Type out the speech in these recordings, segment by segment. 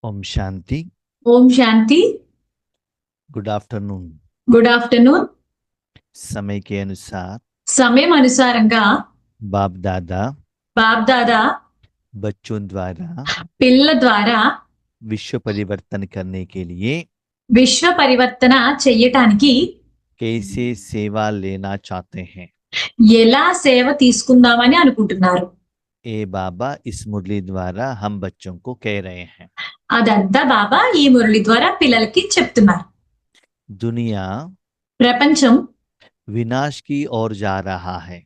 ओम शांति। ओम शांति। Good afternoon. Good afternoon. समय के अनुसार సమయం అనుసారంగా बाप दादा బాప్ దాదా बच्चों द्वारा పిల్లల ద్వారా विश्व परिवर्तन करने के लिए విశ్వ పరివర్తన చెయ్యటానికి कैसे सेवा लेना चाहते हैं। ఎలా సేవ తీసుకుందామని అనుకుంటున్నారు. ए बाबा इस मुरली द्वारा हम बच्चों को कह रहे हैं। అదంతా బాబా ఈ మురళి ద్వారా పిల్లలకి చెప్తున్నారు. दुनिया ప్రపంచం विनाश की ओर जा रहा है।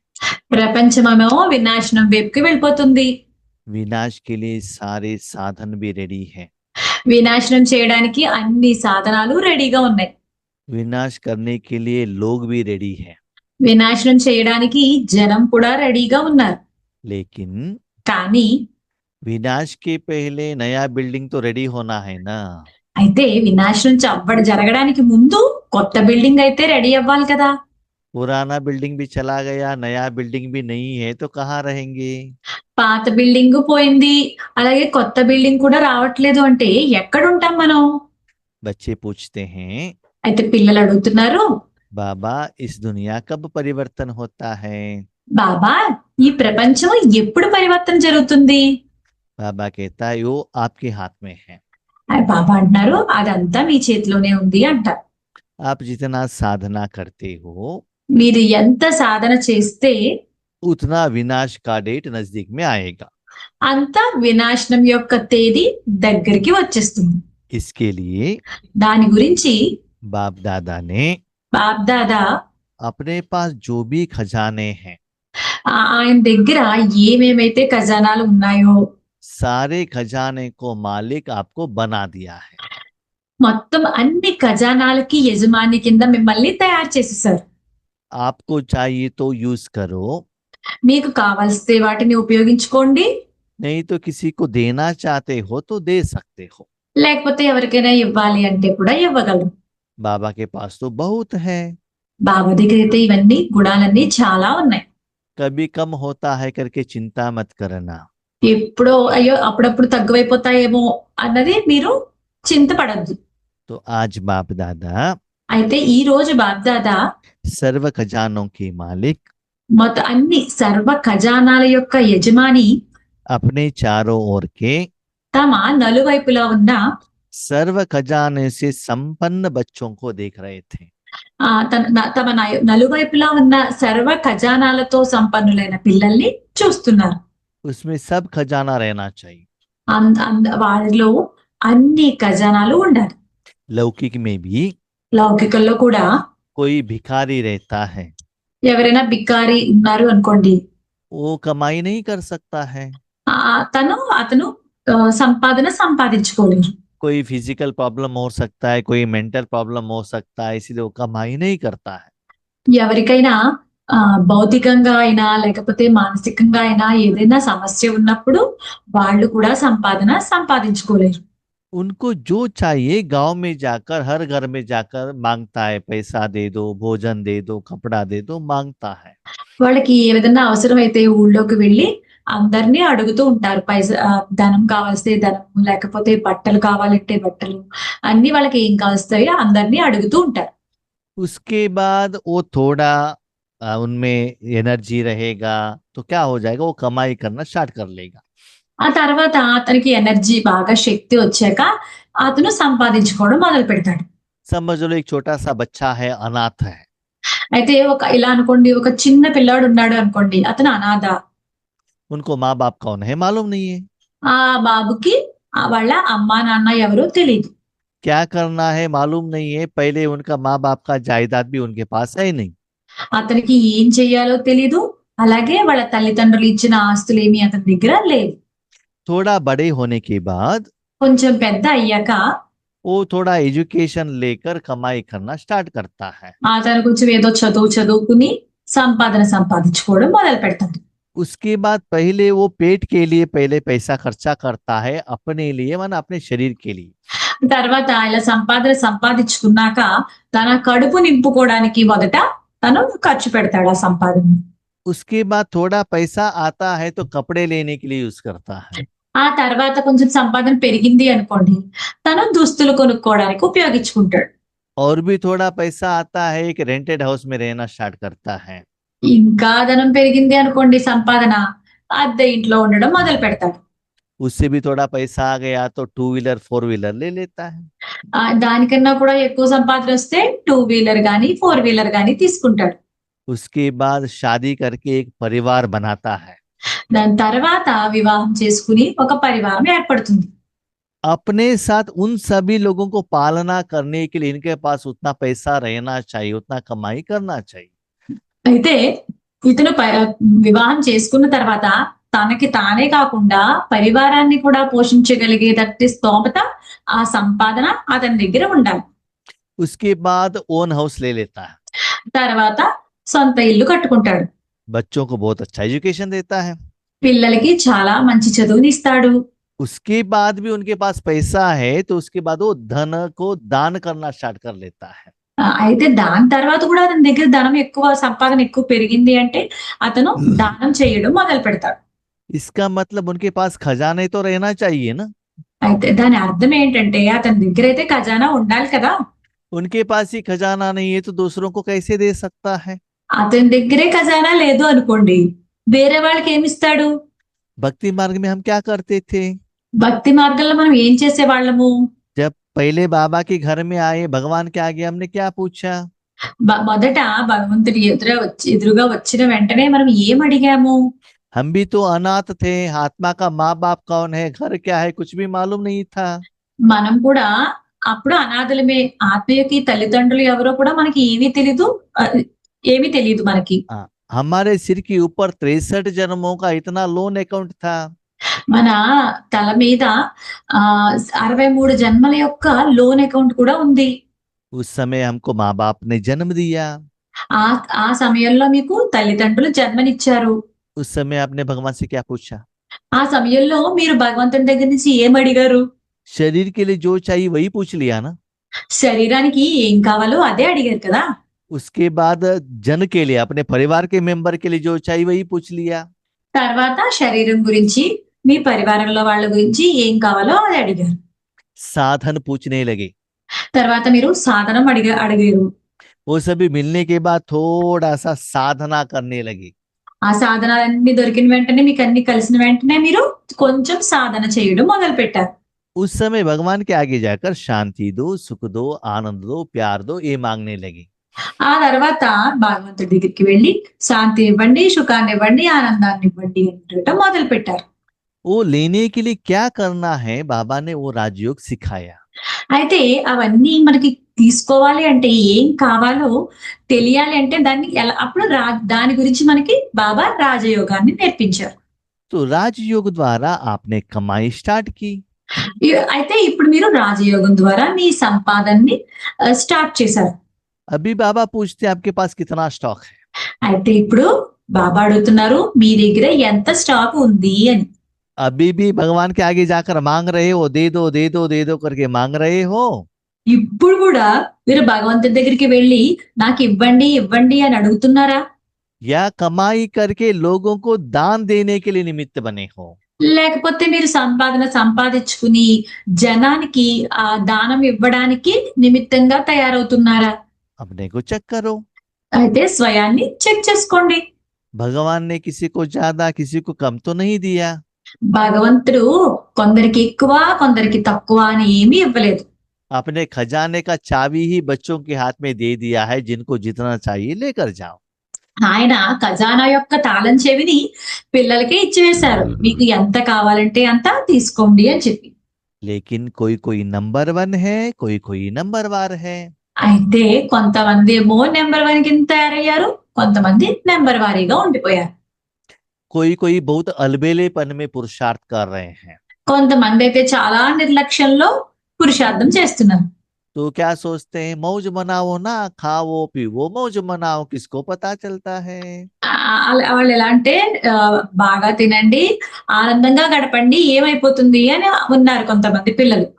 ప్రపంచమేమో వినాశనం వైపుకి వెళ్ళిపోతుంది. विनाश के लिए सारे साधन भी रेडी है। వినాశనం చేయడానికి అన్ని సాధనాలు రెడీగా ఉన్నాయి. विनाश करने के लिए लोग भी रेडी है। వినాశనం చేయడానికి జనం కూడా రెడీగా ఉన్నారు. लेकिन కానీ विनाश के पहले नया बिल्डिंग तो रेडी होना है ना। అయితే వినాశనం జరగడానికి ముందు కొత్త బిల్డింగ్ అయితే రెడీ అవ్వాలి కదా. पुराना बिल्डिंग भी चला गया, नया बिल्डिंग भी नहीं है तो कहाँ रहेंगे। పాత బిల్డింగ్ పోయింది, అలాగే కొత్త బిల్డింగ్ కూడా రావట్లేదు అంటే ఎక్కడ ఉంటాం మనం. बच्चे पूछते हैं అయితే పిల్లలు అడుగుతున్నారు, बाबा इस दुनिया कब परिवर्तन होता है। బాబా ఈ ప్రపంచం ఎప్పుడు పరివర్తన జరుగుతుంది. बाबा कहता है वो आपके हाथ में है। బాబా అంటున్నారు అదంతా మీ చేతిలోనే ఉంది అంటారు. आप जितना साधना करते हो మీరు ఎంత సాధన చేస్తే उतना विनाश का डेट नजदीक में आएगा। అంత వినాశనం యొక్క తేదీ దగ్గరికి వచ్చేస్తుంది. इसके लिए దాని గురించి बाप दादा ने బాప్ దాదా अपने पास जो भी खजाने हैं ఆయన దగ్గర ఏమేమైతే ఖజానాలు ఉన్నాయో सारे खजाने को मालिक आपको बना दिया है। మొత్తం అన్ని ఖజానాలకి యజమాని కింద మిమ్మల్ని తయారు చేసేసారు. आपको चाहिए तो यूज करो, మీకు కావాల్సితే వాటిని ఉపయోగించుకోండి, नहीं तो किसी को देना चाहते हो तो दे सकते हो। లేకపోతే ఎవరికైనా ఇవ్వాలి అంటే కూడా ఇవ్వగలరు. बाबा के पास तो बहुत है। బాబా దగ్గర అయితే ఇవన్నీ గుణాలన్నీ చాలా ఉన్నాయి. कभी कम होता है करके चिंता मत करना। ఎప్పుడో అయ్యో అప్పుడప్పుడు తగ్గువైపోతాయేమో అన్నది మీరు చింతపడద్దు. तो आज बाप दादा అయితే ఈ రోజు బాప్ దాదా सर्व खजानों के मालिक మొత్తం అన్ని సర్వ ఖజానాల యొక్క యజమాని अपने चारों ओर के తమ నలువైపులా ఉన్న सर्व खजाने से संपन्न बच्चों को देख रहे थे। తమ నలువైపులా ఉన్న సర్వ ఖజానాలతో సంపన్నులైన పిల్లల్ని చూస్తున్నారు. उसमें सब खजाना रहना चाहिए। వారిలో అన్ని ఖజానాలు ఉండాలి. लौकिक में भी లౌకికంలో కూడా कोई भिखारी रहता है, ఎవరైనా బిక్కారి ఉన్నారు అనుకోండి, वो कमाई नहीं कर सकता है। అతను సంపాదన సంపాదించుకోలేరు. कोई फिजिकल प्रॉब्लम हो सकता है, कोई मेंटल प्रॉब्लम हो सकता है, इसलिए वो कमाई नहीं करता है। ఎవరికైనా భౌతికంగా అయినా లేకపోతే మానసికంగా అయినా ఏదైనా సమస్య ఉన్నప్పుడు వాళ్ళు కూడా సంపాదన సంపాదించుకోలేరు. उनको जो चाहिए गांव में जाकर हर घर में जाकर मांगता है, पैसा दे दो, भोजन दे दो, कपड़ा दे दो, मांगता है। వాళ్ళకి ఏ విధంగా అవసరం అయితే ఊళ్ళోకి వెళ్ళి అందరినీ అడుగుతూ ఉంటారు. ధనం కావాల్స్తే ధనం, లేకపోతే బట్టలు కావాలంటే బట్టలు, అన్ని వాళ్ళకి ఏం కావస్తాయో అందరినీ అడుగుతూ ఉంటారు. उसके बाद वो थोड़ा उनमें एनर्जी रहेगा तो क्या हो जाएगा, वो कमाई करना स्टार्ट कर लेगा। ఆ తర్వాత అతనికి ఎనర్జీ బాగా శక్తి వచ్చాక అతను సంపాదించుకోవడం మొదలు పెడతాడు. समझ लो एक छोटा सा बच्चा है, अनाथ है। అయితే ఇలా అనుకోండి, ఒక చిన్న పిల్లాడు ఉన్నాడు అనుకోండి, అతను అనాథ. उनको माँ बाप कौन है मालूम नहीं है, ఆ బాబుకి వాళ్ళ అమ్మా నాన్న ఎవరో తెలియదు. क्या करना है मालूम नहीं है। पहले उनका माँ बाप का जायदाद भी उनके पास है नहीं। అతనికి ఏం చెయ్యాలో తెలీదు, అలాగే వాళ్ళ తల్లిదండ్రులు ఇచ్చిన ఆస్తులేమి అతని దగ్గర లేవు. थोड़ा बड़े होने के बाद కొంచెం పెద్ద అయ్యాక वो थोड़ा एजुकेशन लेकर कमाई करना स्टार्ट करता है। అతను కొంచెం ఏదో చదువుకుని సంపాదన సంపాదించుకోవడం మొదలు పెడతాడు. उसके बाद पहले वो पेट के लिए पहले पैसा खर्चा करता है, अपने लिए माना अपने शरीर के लिए। తర్వాత ఇలా సంపాదన సంపాదించుకున్నాక తన కడుపు నింపుకోవడానికి మొదట తను ఖర్చు పెడతాడు ఆ సంపాదన. उसके बाद थोड़ा पैसा आता है तो कपड़े लेने के लिए यूज करता है। ఆ తర్వాత కొంచెం సంపాదన పెరిగింది అనుకోండి. తను దుస్తులు కొనుక్కోవడానికి ఉపయోగించుకుంటాడు. और भी थोड़ा पैसा आता है, एक रेंटेड हाउस में रहना स्टार्ट करता है। ఇంకా ధనం పెరిగింది అనుకోండి సంపాదన, అద్దె ఇంట్లో ఉండడం మొదలుపెడతాడు. उससे भी थोड़ा पैसा आ गया तो टू व्हीलर फोर व्हीलर ले लेता है। దానికన్నా కూడా ఎక్కువ సంపాదనొస్తే 2 వీలర్ గాని, 4 వీలర్ గాని తీసుకుంటాడు. उसके बाद शादी करके एक परिवार बनाता है। దాని తర్వాత వివాహం చేసుకుని ఒక పరివారం ఏర్పడుతుంది. अपने साथ उन सभी लोगों को पालना करने के लिए इनके पास उतना पैसा रहना चाहिए, उतना कमाई करना चाहिए। అయితే ఇతను వివాహం చేసుకున్న తర్వాత తనకి తానే కాకుండా పరివారాన్ని కూడా పోషించగలిగేటట్టి స్తోమత, ఆ సంపాదన అతని దగ్గర ఉండాలి. उसके बाद ओन हाउस ले लेता है। తర్వాత సొంత ఇల్లు కట్టుకుంటాడు. बच्चों को बहुत अच्छा एजुकेशन देता है। పిల్లలకి చాలా మంచి చదువునిస్తాడు. उसके बाद भी उनके पास पैसा है तो उसके बाद वो धन को दान करना स्टार्ट कर लेता है। అయితే దాని తర్వాత కూడా అతని దగ్గర ధనం ఎక్కువ, సంపాదన ఎక్కువ పెరిగింది అంటే అతను దానం చేయడం మొదలు పెడతాడు. इसका मतलब उनके पास खजाने तो रहना चाहिए ना। అయితే దాని అర్థం ఏంటంటే అతని దగ్గర అయితే ఖజానా ఉండాలి కదా. उनके पास ही खजाना नहीं है तो दूसरों को कैसे दे सकता है। అతని దగ్గరే ఖజానా లేదు అనుకోండి, వేరే వాళ్ళకి ఏమిస్తాడు? भक्ति मार्ग में हम क्या करते थे, భక్తి మార్గంలో మనం ఏం చేసేవాళ్ళము? जब पहले बाबा के घर में आए भगवान के आगे हमने क्या पूछा, మొదట భగవంతుడి ఎదురుగా వచ్చిన వెంటనే మనం ఏం అడిగాము? हम भी तो अनाथ थे, आत्मा का माँ बाप कौन है, घर क्या है, कुछ भी मालूम नहीं था। మనం కూడా అప్పుడు అనాథలమే. ఆత్మీయకి తల్లిదండ్రులు ఎవరో కూడా మనకి ఏమీ తెలీదు మనకి. हमारे सिर के ऊपर 63 जन्मों का इतना लोन अकाउंट था। మన తల మీద 63 జన్మల యొక్క లోన్ అకౌంట్ కూడా ఉంది. उस समय हमको माँ बाप ने जन्म दिया। ఆ సమయంలో మీకు తల్లిదండ్రులు జన్మనిచ్చారు. उस समय आपने भगवान से क्या पूछा, ఆ సమయంలో మీరు భగవంతుని దగ్గర నుంచి ఏం అడిగారు? शरीर के लिए जो चाहिए वही पूछ लिया ना। శరీరానికి ఏం కావాలో అదే అడిగారు కదా. उसके बाद जन के लिए, अपने परिवार के मेंबर के लिए जो चाहिए वही पूछ लिया। తర్వాత శరీరం గురించి, మీ పరివారంలో వాళ్ళ గురించి ఏం కావాలో అది అడిగారు. साधन पूछने लगे। తర్వాత మీరు సాధనం అడిగారు. वो सभी मिलने के बाद थोड़ा सा साधना करने लगे। ఆ సాధనాలన్నీ దొరికిన వెంటనే, మీకు అన్ని కలిసిన వెంటనే మీరు కొంచెం సాధన చేయడం మొదలు పెట్టారు. उस समय भगवान के आगे जाकर शांति दो, सुख दो, आनंद दो, प्यार दो, ये मांगने लगे। ఆ తర్వాత భగవంతుడి దగ్గరికి వెళ్ళి శాంతి ఇవ్వండి, సుఖాన్ని ఇవ్వండి, ఆనందాన్ని ఇవ్వండి అంటూ మొదలు పెట్టారు. वो लेने के लिए क्या करना है, बाबा ने वो राजयोग सिखाया। అయితే అవన్నీ మనకి తీసుకోవాలి అంటే, ఏం కావాలో తెలియాలి అంటే దాన్ని ఎలా, అప్పుడు దాని గురించి మనకి బాబా రాజయోగాన్ని నేర్పించారు. तो राजयोग द्वारा आपने कमाई स्टार्ट की। అయితే ఇప్పుడు మీరు రాజయోగం ద్వారా మీ సంపాదనని స్టార్ట్ చేశారు. अभी बाबा पूछते आपके पास कितना स्टॉक है। అయితే ఇప్పుడు బాబా అడుగుతున్నారు, మీ దగ్గర ఎంత స్టాక్ ఉంది అని. अभी भी भगवान के आगे जाकर मांग रहे हो, दे दो दे दो दे दो करके मांग रहे हो। ఇప్పుడు కూడా మీరు భగవంతుడి దగ్గరికి వెళ్ళి నాకు ఇవ్వండి ఇవ్వండి అని అడుగుతున్నారా? या कमाई करके लोगों को दान देने के लिए निमित्त बने हो। లేకపోతే మీరు సంపాదించుకుని జనానికి ఆ దానం ఇవ్వడానికి నిమిత్తంగా తయారవుతున్నారా? अपने को चेक करो। అయితే స్వయాన్ని చెక్ చేసుకోండి. भगवान ने किसी को ज्यादा किसी को कम तो नहीं दिया। భగవంతుడు కొందరికి ఎక్కువ, కొందరికి తక్కువ అని ఏమీ ఇవ్వలేదు. अपने खजाने का चाबी ही बच्चों के हाथ में दे दिया है, जिनको जितना चाहिए लेकर जाओ। ఆయన ఖజానా యొక్క తాళం చెవిని పిల్లలకే ఇచ్చివేశారు, మీకు ఎంత కావాలంటే అంత తీసుకోండి అని చెప్పి. लेकिन कोई कोई नंबर 1 है, कोई कोई नंबर 2 है। అయితే కొంతమంది ఏమో నెంబర్ 1 కింద తయారయ్యారు, కొంతమంది నెంబర్ వారీగా ఉండిపోయారు. कोई कोई बहुत अलबेलेपन में पुरुषार्थ कर रहे हैं। కొంతమంది అయితే చాలా నిర్లక్ష్యంలో పురుషార్థం చేస్తున్నారు. तो क्या सोचते हैं, मौज मनाओ ना, खाओ पीओ मौज मनाओ, किसको पता चलता है। వాళ్ళు ఎలా అంటే బాగా తినండి, ఆనందంగా గడపండి, ఏమైపోతుంది అని ఉన్నారు కొంతమంది పిల్లలు.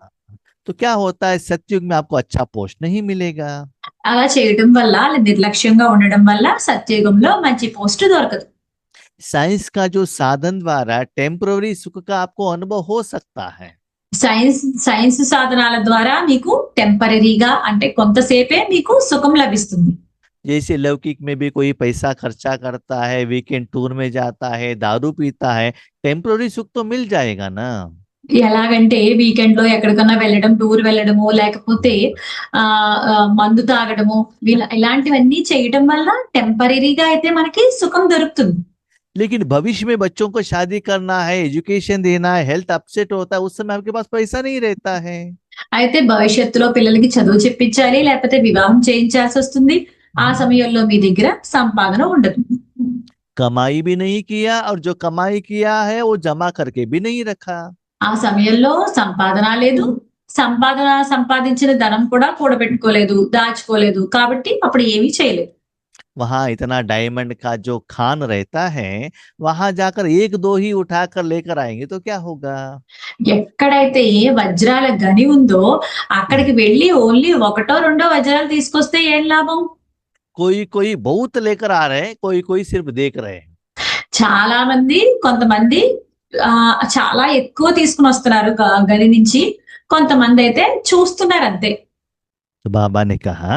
तो क्या होता है, सतयुग में आपको अच्छा पोस्ट नहीं मिलेगा। అలా చేయడం వల్ల, నిర్లక్ష్యంగా ఉండడం వల్ల సత్యయుగంలో మంచి పోస్ట్ దొరకదు. साइंस का जो साधन द्वारा टेम्पररी सुख का आपको अनुभव हो सकता है। సైన్స్ సాధనాల ద్వారా మీకు టెంపరరీగా అంటే కొంతసేపే మీకు సుఖం లభిస్తుంది. जैसे लौकिक में भी कोई पैसा खर्चा करता है, वीकेंड टूर में जाता है, दारू पीता है, टेम्पररी सुख तो मिल जाएगा ना। ఎలాగంటే వీకెండ్ లో ఎక్కడికన్నా వెళ్ళడం, టూర్ వెళ్ళడము, లేకపోతే మందు తాగడము, ఇలాంటివన్నీ చేయడం వల్ల టెంపరరీగా అయితే మనకి సుఖం దొరుకుతుంది. लेकिन भविष्य में बच्चों को शादी करना है, एजुकेशन देना है, हेल्थ अपसेट होता है, उस समय आपके पास पैसा नहीं रहता है। అయితే భవిష్యత్తులో పిల్లలకి చదువు చెప్పించాలి, లేకపోతే వివాహం చేయించాల్సి వస్తుంది. ఆ సమయంలో మీ దగ్గర సంపాదన ఉండదు. कमाई भी नहीं किया और जो कमाई किया है वो जमा करके भी नहीं रखा। ఆ సమయంలో సంపాదన లేదు, సంపాదించిన ధనం కూడా కూడబెట్టుకోలేదు, దాచుకోలేదు. కాబట్టి అప్పుడు ఏమీ చేయలేదు. वहां इतना डायमंड का जो खान रहता है, वहां जाकर एक दो ही उठाकर लेकर आएंगे तो क्या होगा। ఎక్కడైతే వజ్రాల గని ఉందో అక్కడికి వెళ్ళి ఓన్లీ ఒకటో రెండో వజ్రాలు తీసుకొస్తే ఏం లాభం? कोई कोई बहुत लेकर आ रहे हैं, कोई कोई सिर्फ देख रहे हैं। చాలా మంది కొంతమంది చాలా ఎక్కువ తీసుకుని వస్తున్నారు గని నుంచి, కొంతమంది అయితే చూస్తున్నారు అంతే. तो बाबा ने कहा,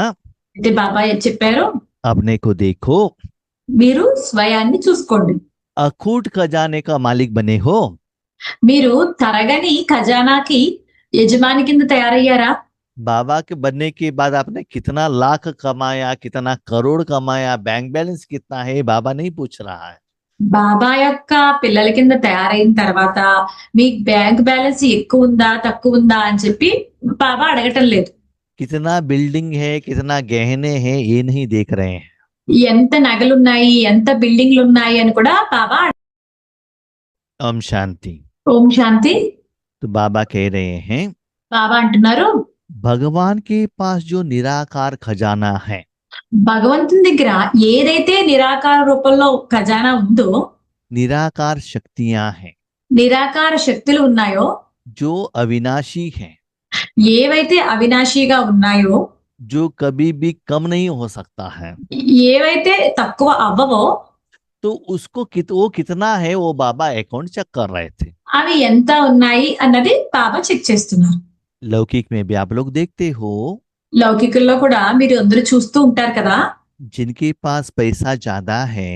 అయితే బాబా చెప్పారు, अपने को देखो, మీరు స్వయాన్ని చూసుకోండి. अखूट खजाने का मालिक बने हो। మీరు తరగని ఖజానాకి యజమాని కింద తయారయ్యారా? बाबा के बनने के बाद आपने कितना लाख कमाया, कितना करोड़ कमाया, बैंक बैलेंस कितना है, बाबा नहीं पूछ रहा है। బాబా యొక్క పిల్లల కింద తయారైన తర్వాత మీ బ్యాంక్ బ్యాలెన్స్ ఎక్కువ ఉందా తక్కువ ఉందా అని చెప్పి బాబా అడగటం లేదు. कितना बिल्डिंग है, कितना गहने हैं, ये नहीं देख रहे हैं। ఎంత నగలున్నాయి, ఎంత బిల్డింగ్లు ఉన్నాయి అని కూడా బాబా. ओम शांति। ఓం శాంతి. तो बाबा कह रहे हैं, బాబా అంటున్నారు, भगवान के पास जो निराकार खजाना है, భగవంతుని దగ్గర ఏదైతే నిరాకార రూపంలో ఖజానా ఉందో, निराकार शक्तियां हैं నిరాకార శక్తులు ఉన్నాయో, जो अविनाशी हैं, ఏవైతే అవినాశిగా ఉన్నాయో, जो कभी भी कम नहीं हो सकता है, ఏవైతే తక్కువ అవ్వవో, तो उसको वो कितना है वो बाबा अकाउंट चेक कर रहे थे। అవి ఎంత ఉన్నాయి అన్నది బాబా చెక్ చేస్తున్నారు. लौकिक में भी आप लोग देखते हो, లౌకికుల్లో కూడా మీరు అందరూ చూస్తూ ఉంటారు కదా, जिनके पास पैसा ज्यादा है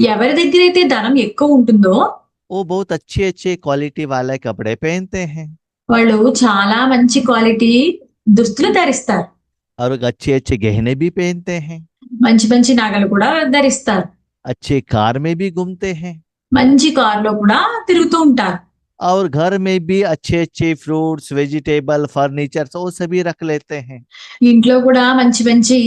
ఎవరి దగ్గర అయితే ధనం ఎక్కువ ఉంటుందో वो बहुत अच्छे अच्छे क्वालिटी वाले कपड़े पहनते हैं వాళ్ళు చాలా మంచి క్వాలిటీ దుస్తులు ధరిస్తారు, और अच्छे अच्छे गहने भी पहनते हैं, మంచి మంచి నగలు కూడా ధరిస్తారు, अच्छे कार में भी घूमते हैं, మంచి కారులో కూడా తిరుగుతూ ఉంటారు. और घर में भी अच्छे अच्छे फ्रूट्स, वेजिटेबल, फर्नीचर वो सभी रख लेते हैं। ఇంట్లో కూడా మంచి మంచి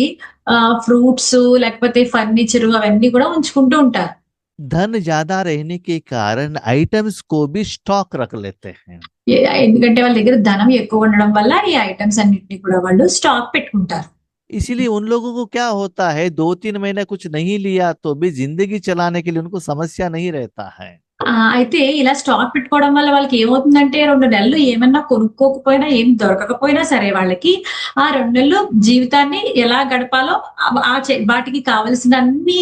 ఫ్రూట్స్ లేకపోతే ఫర్నిచర్ అవన్నీ కూడా ఉంచుకుంటూ ఉంటారు. धन ज्यादा रहने के कारण आइटम्स को भी स्टॉक रख लेते हैं। ఎందుకంటే వాళ్ళ దగ్గర ధనం ఎక్కువ ఉండడం వల్ల ఈ ఐటమ్స్ అన్నిటిని కూడా వాళ్ళు స్టాక్ పెట్టుకుంటారు. इसीलिए उन लोगों को क्या होता है, 2-3 महीने कुछ नहीं लिया तो भी जिंदगी चलाने के लिए उनको समस्या नहीं रहता है। అయితే ఇలా స్టాక్ పెట్టుకోవడం వల్ల వాళ్ళకి ఏమవుతుందంటే 2 నెలలు ఏమన్నా కొనుక్కోకపోయినా, ఏం దొరకకపోయినా సరే వాళ్ళకి ఆ 2 నెలలు జీవితాన్ని ఎలా గడపాలో వాటికి కావలసిన అన్ని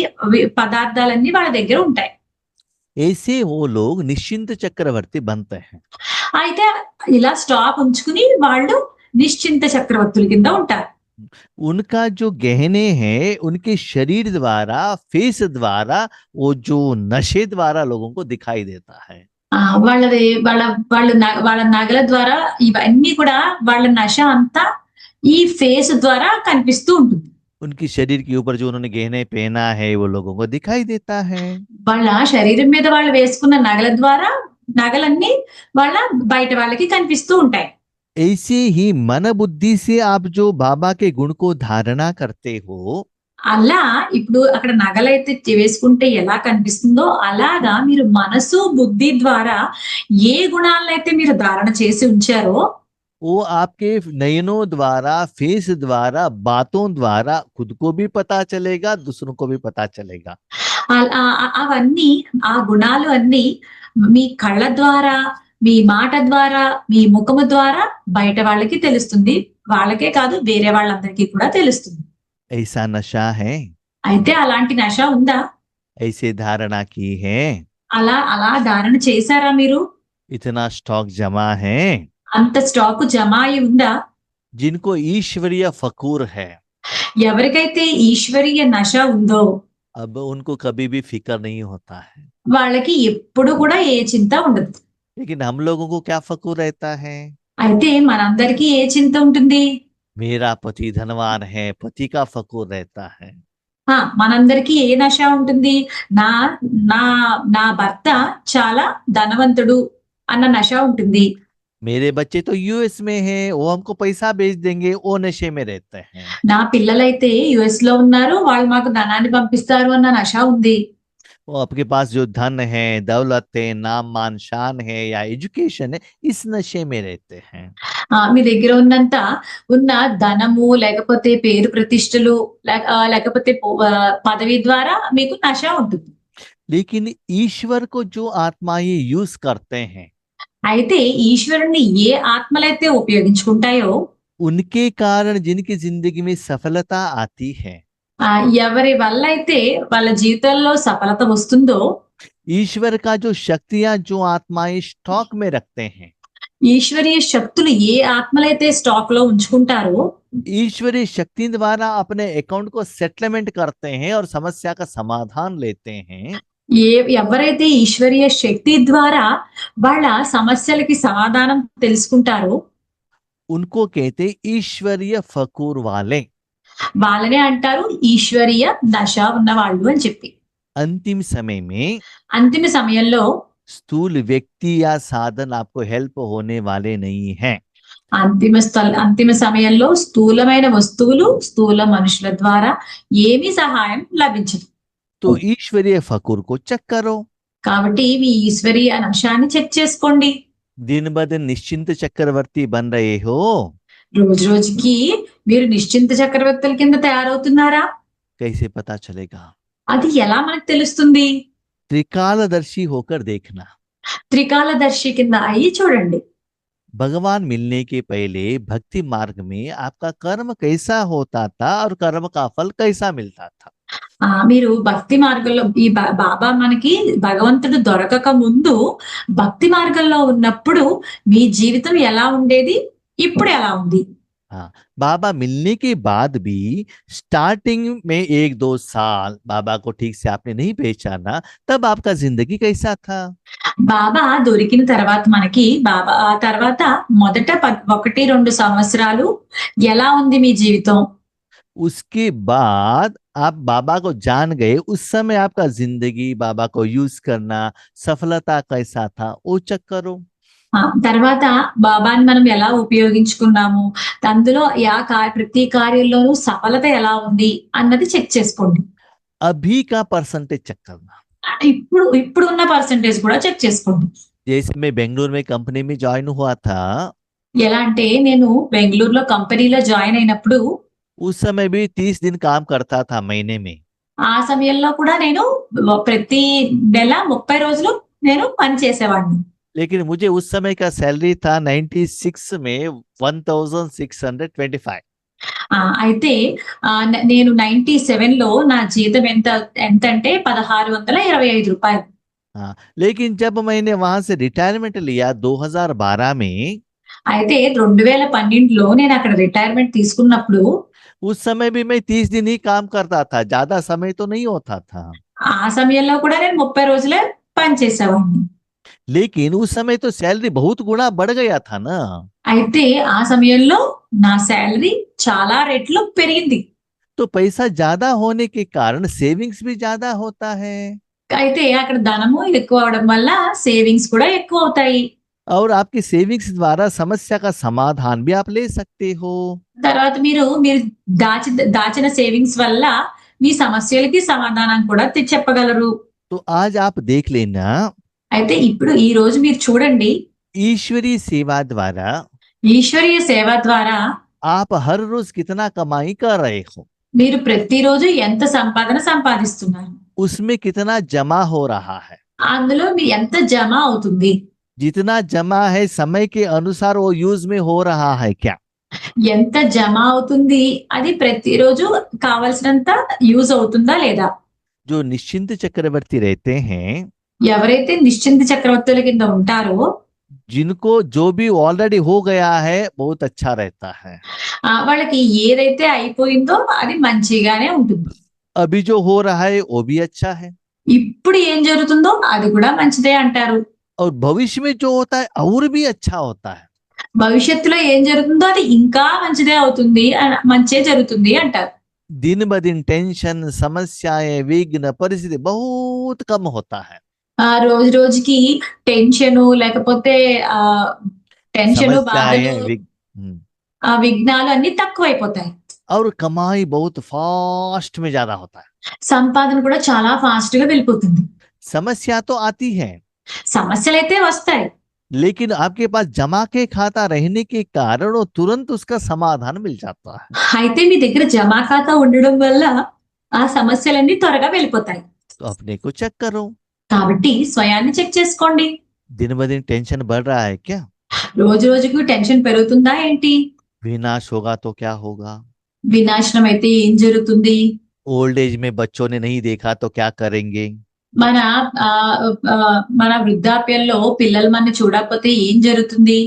పదార్థాలన్నీ వాళ్ళ దగ్గర ఉంటాయి. ऐसे वो लोग निश्चिंत चक्रवर्ती बनते हैं। అయితే ఇలా స్టాక్ ఉంచుకుని వాళ్ళు నిశ్చింత చక్రవర్తుల కింద ఉంటారు. उनका जो गहने हैं उनके शरीर द्वारा, फेस द्वारा, वो जो नशे द्वारा लोगों को दिखाई देता है। వాళ్ళ నగల ద్వారా ఇవన్నీ కూడా వాళ్ళ నశ అంతా ఈ ఫేస్ ద్వారా కనిపిస్తూ ఉంటుంది. उनकी शरीर के ऊपर जो उन्होंने गहने पहना है वो लोगों को दिखाई देता है। వాళ్ళ శరీరం మీద వాళ్ళు వేసుకున్న నగల ద్వారా నగలన్నీ వాళ్ళ బయట వాళ్ళకి కనిపిస్తూ ఉంటాయి. ऐसे ही मन बुद्धि से आप जो बाबा के गुण को धारणा करते हो, అలా ఇప్పుడు అక్కడ నగలైతే వేసుకుంటే ఎలా కనిపిస్తుందో అలాగా మీరు మనసు బుద్ధి ద్వారా ఏ గుణాలైతే మీరు ధారణ చేసి ఉంచారో वो आपके नयनों द्वारा, फेस द्वारा, बातों द्वारा खुद को भी पता चलेगा, दूसरों को भी पता चलेगा। అవన్నీ ఆ గుణాలు అన్ని మీ కళ్ళ ద్వారా, మీ మాట ద్వారా, మీ ముఖము ద్వారా బయట వాళ్ళకి తెలుస్తుంది. వాళ్ళకే కాదు వేరే వాళ్ళందరికీ కూడా తెలుస్తుంది. ऐसा नशा है। అయితే అలాంటి నశ ఉందా? ऐसे धारणा की है, అలా అలా ధారణ చేశారా మీరు? इतना स्टॉक जमा है, అంత స్టాకు జమ అయి ఉందా? जिनको ईश्वरीय फकूर है, ఎవరికైతే ఈశ్వరీయ నశ ఉందో अब उनको कभी भी फिक्र नहीं होता है। వాళ్ళకి ఎప్పుడు కూడా ఏ చింత ఉండదు. लेकिन हम लोगों को क्या फकूर रहता है? అయితే మనందరికీ ఏ చింత ఉంటుంది? मेरा पति धनवान है, पति का फकूर रहता है। మనందరికీ ఏ నశ ఉంటుంది? నా నా నా భర్త చాలా ధనవంతుడు అన్న నశ ఉంటుంది. मेरे बच्चे तो यूएस में हैं, वो हमको पैसा भेज देंगे, वो नशे में रहते हैं। నా పిల్లలైతే యుఎస్ లో ఉన్నారు, వాళ్ళు మాకు ధనాన్ని పంపిస్తారు అన్న నశ ఉంది. वो आपके पास जो धन है, दौलत है, नाम मान शान है या एजुकेशन है, इस नशे में रहते हैं। మీ దగ్గర ఉన్న ధనము లేకపోతే పేరు ప్రతిష్టలు లేకపోతే పదవి ద్వారా మీకు నశ ఉంటుంది. लेकिन ईश्वर को जो आत्माएं यूज करते हैं, అయితే ఈశ్వరుణ్ణి ఏ ఆత్మలైతే ఉపయోగించుకుంటాయో उनके कारण जिनकी जिंदगी में सफलता आती है, ఎవరి వల్ల అయితే వాళ్ళ జీవితాల్లో సఫలత వస్తుందో, ईश्वर का जो शक्तियां जो आत्माएं स्टॉक में रखते हैं, ఈశ్వరీయ శక్తులు ఏ ఆత్మలైతే స్టాక్ లో ఉంచుకుంటారో ईश्वरीय शक्ति द्वारा अपने अकाउंट को सेटलमेंट करते हैं और समस्या का समाधान लेते हैं, ఎవరైతే ఈశ్వరీయ శక్తి ద్వారా వాళ్ళ సమస్యలకి సమాధానం తెలుసుకుంటారో उनको कहते ईश्वरीय फकूर वाले। వాళ్ళనే అంటారు ఈశ్వరీయ దశ ఉన్న వాళ్ళు అని చెప్పి. अंतिम समय में అంతిమ సమయంలో स्थूल व्यक्ति या साधन आपको हेल्प होने वाले नहीं हैं। అంతిమ సమయంలో స్థూలమైన వస్తువులు స్థూల మనుషుల ద్వారా ఏమీ సహాయం లభించదు. तो ईश्वरीय फकूर को चेक करो। కాబట్టి మీ ఈశ్వరీయ నశాన్ని చెక్ చేసుకోండి. दिन ब दिन निश्चिंत चक्रवर्ती बन रहे हो, రోజు రోజుకి మీరు నిశ్చింత చక్రవర్తుల కింద తయారవుతున్నారా? कैसे पता चलेगा? అది ఎలా మనకు తెలుస్తుంది? त्रिकालदर्शी होकर देखना। త్రికాలదర్శి కింద అయ్యి చూడండి. भगवान मिलने के पहले भक्ति मार्ग में आपका कर्म कैसा होता था और कर्म का फल कैसा मिलता था? మీరు భక్తి మార్గంలో ఈ బాబా మనకి భగవంతుడు దొరకక ముందు భక్తి మార్గంలో ఉన్నప్పుడు మీ జీవితం ఎలా ఉండేది, ఇప్పుడు ఎలా ఉంది? हाँ, बाबा मिलने के बाद भी स्टार्टिंग में 1-2 साल बाबा को ठीक से आपने नहीं पहचाना, तब आपका जिंदगी कैसा था? బాబా దొరికిన తర్వాత మనకి బాబా ఆ తర్వాత మొదట 1-2 సంవత్సరాలు ఎలా ఉంది మీ జీవితం? उसके बाद आप बाबा को जान गए, उस समय आपका जिंदगी बाबा को यूज करना, सफलता कैसा था, वो चेक करो। తర్వాత బాబాని మనం ఎలా ఉపయోగించుకున్నాము, అందులో ప్రతి కార్యంలోనూ సఫలత ఎలా ఉంది అన్నది చెక్ చేసుకోండి. अभी का परसेंटेज चेक करना। ఇప్పుడు ఉన్న పర్సెంటేజ్ కూడా చెక్ చేసుకోండి. जैसे मैं बेंगलुरु में कंपनी में ज्वाइन हुआ था, ఎలా అంటే నేను బెంగళూరులో కంపెనీలో జాయిన్ అయినప్పుడు उस समय भी 30 दिन काम करता था महीने में। ఆ సమయంలో కూడా నేను ప్రతి నెల 30 రోజులు నేను పని చేసేవాడిని. लेकिन मुझे उस समय का सैलरी था 96 में 1625। అయితే నేను 97 లో నా జీతం ఎంత అంటే 1625 రూపాయలు. हाँ, लेकिन जब मैंने वहां से रिटायरमेंट लिया 2012 में, అయితే 2012లో నేను అక్కడ రిటైర్మెంట్ తీసుకున్నప్పుడు उस समय भी मैं 30 दिन ही काम करता था, ज्यादा समय तो नहीं होता था। ఆ సమయంలో కూడా నేను 30 రోజులే పని చేసేవాడిని. लेकिन उस समय तो सैलरी बहुत गुना बढ़ गया था ना। అయితే ఆ సమయంలో నా శాలరీ చాలా రెట్లు పెరిగింది. तो पैसा ज्यादा होने के कारण सेविंग्स भी ज्यादा होता है, అయితే అక్కడ ధనము ఎక్కువ అవడం వల్ల సేవింగ్స్ కూడా ఎక్కువ అవుతాయి. और आपकी सेविंग्स द्वारा समस्या का समाधान भी आप ले सकते हो। తర్వాత మీరు దాచిన సేవింగ్స్ వల్ల మీ సమస్యలకి సమాధానం కూడా చెప్పగలరు. तो आज आप देख लेना, అయితే ఇప్పుడు ఈ రోజు మీరు చూడండి, ईश्वरीय सेवा द्वारा ఈశ్వరీయ సేవ ద్వారా आप हर रोज कितना कमाई कर रहे हो, మీరు ప్రతిరోజు ఎంత సంపాదన సంపాదిస్తున్నారు, उसमें कितना जमा हो रहा है। అందులో మీ ఎంత జమ అవుతుంది, जितना जमा है समय के अनुसार वो यूज में हो रहा है क्या? ఎంత జమ అవుతుంది, అది ప్రతిరోజు కావాల్సినంత యూజ్ అవుతుందా లేదా? जो निश्चिंत चक्रवर्ती रहते हैं, ఎవరైతే నిశ్చింత చక్రవర్తుల కింద ఉంటారో जिनको जो भी ऑलरेडी हो गया है बहुत अच्छा रहता है। వాళ్ళకి ఏదైతే అయిపోయిందో అది మంచిగానే ఉంటుంది. अभी जो हो रहा है वो भी अच्छा है, ఇప్పుడు ఏం జరుగుతుందో అది కూడా మంచిదే అంటారు. और भविष्य में जो होता है और भी अच्छा होता है। భవిష్యత్తులో ఏం జరుగుతుందో అది ఇంకా మంచిదే అవుతుంది, మంచే జరుగుతుంది అంటారు. दिन ब दिन टेंशन, समस्याएं, विघ्न, परिस्थिति बहुत कम होता है। రోజు రోజుకి టెన్షను లేకపోతే టెన్షను బాధలు समस्याएं हम्म। విఘ్నాలు అన్ని తక్కువైపోతాయి. और कमाई बहुत फास्ट में ज्यादा होता है। సంపాదన కూడా చాలా ఫాస్ట్ గా వెళ్ళిపోతుంది. समस्या तो आती है, సమస్యలైతే వస్తాయి, लेकिन आपके पास जमा के खाता रहने के कारण वो तुरंत उसका समाधान मिल जाता है। అయితే మీ దగ్గర జమా ఖాతా ఉండడం వల్ల ఆ సమస్యలన్నీ త్వరగా వెళ్ళిపోతాయి. तो अपने को चेक करो, కాబట్టి స్వయాన్ని చెక్ చేసుకోండి. दिन ब दिन टेंशन बढ़ रहा है क्या? రోజు రోజుకు టెన్షన్ పెరుగుతుందా ఏంటి? विनाश होगा तो क्या होगा? వినాశనం అయితే ఏం జరుగుతుంది? ओल्ड एज में बच्चों ने नहीं देखा तो क्या करेंगे? మన ఆ, ఆ, మన వృద్ధాప్యంలో పిల్లలు మన చూడకపోతే ఏం జరుగుతుంది?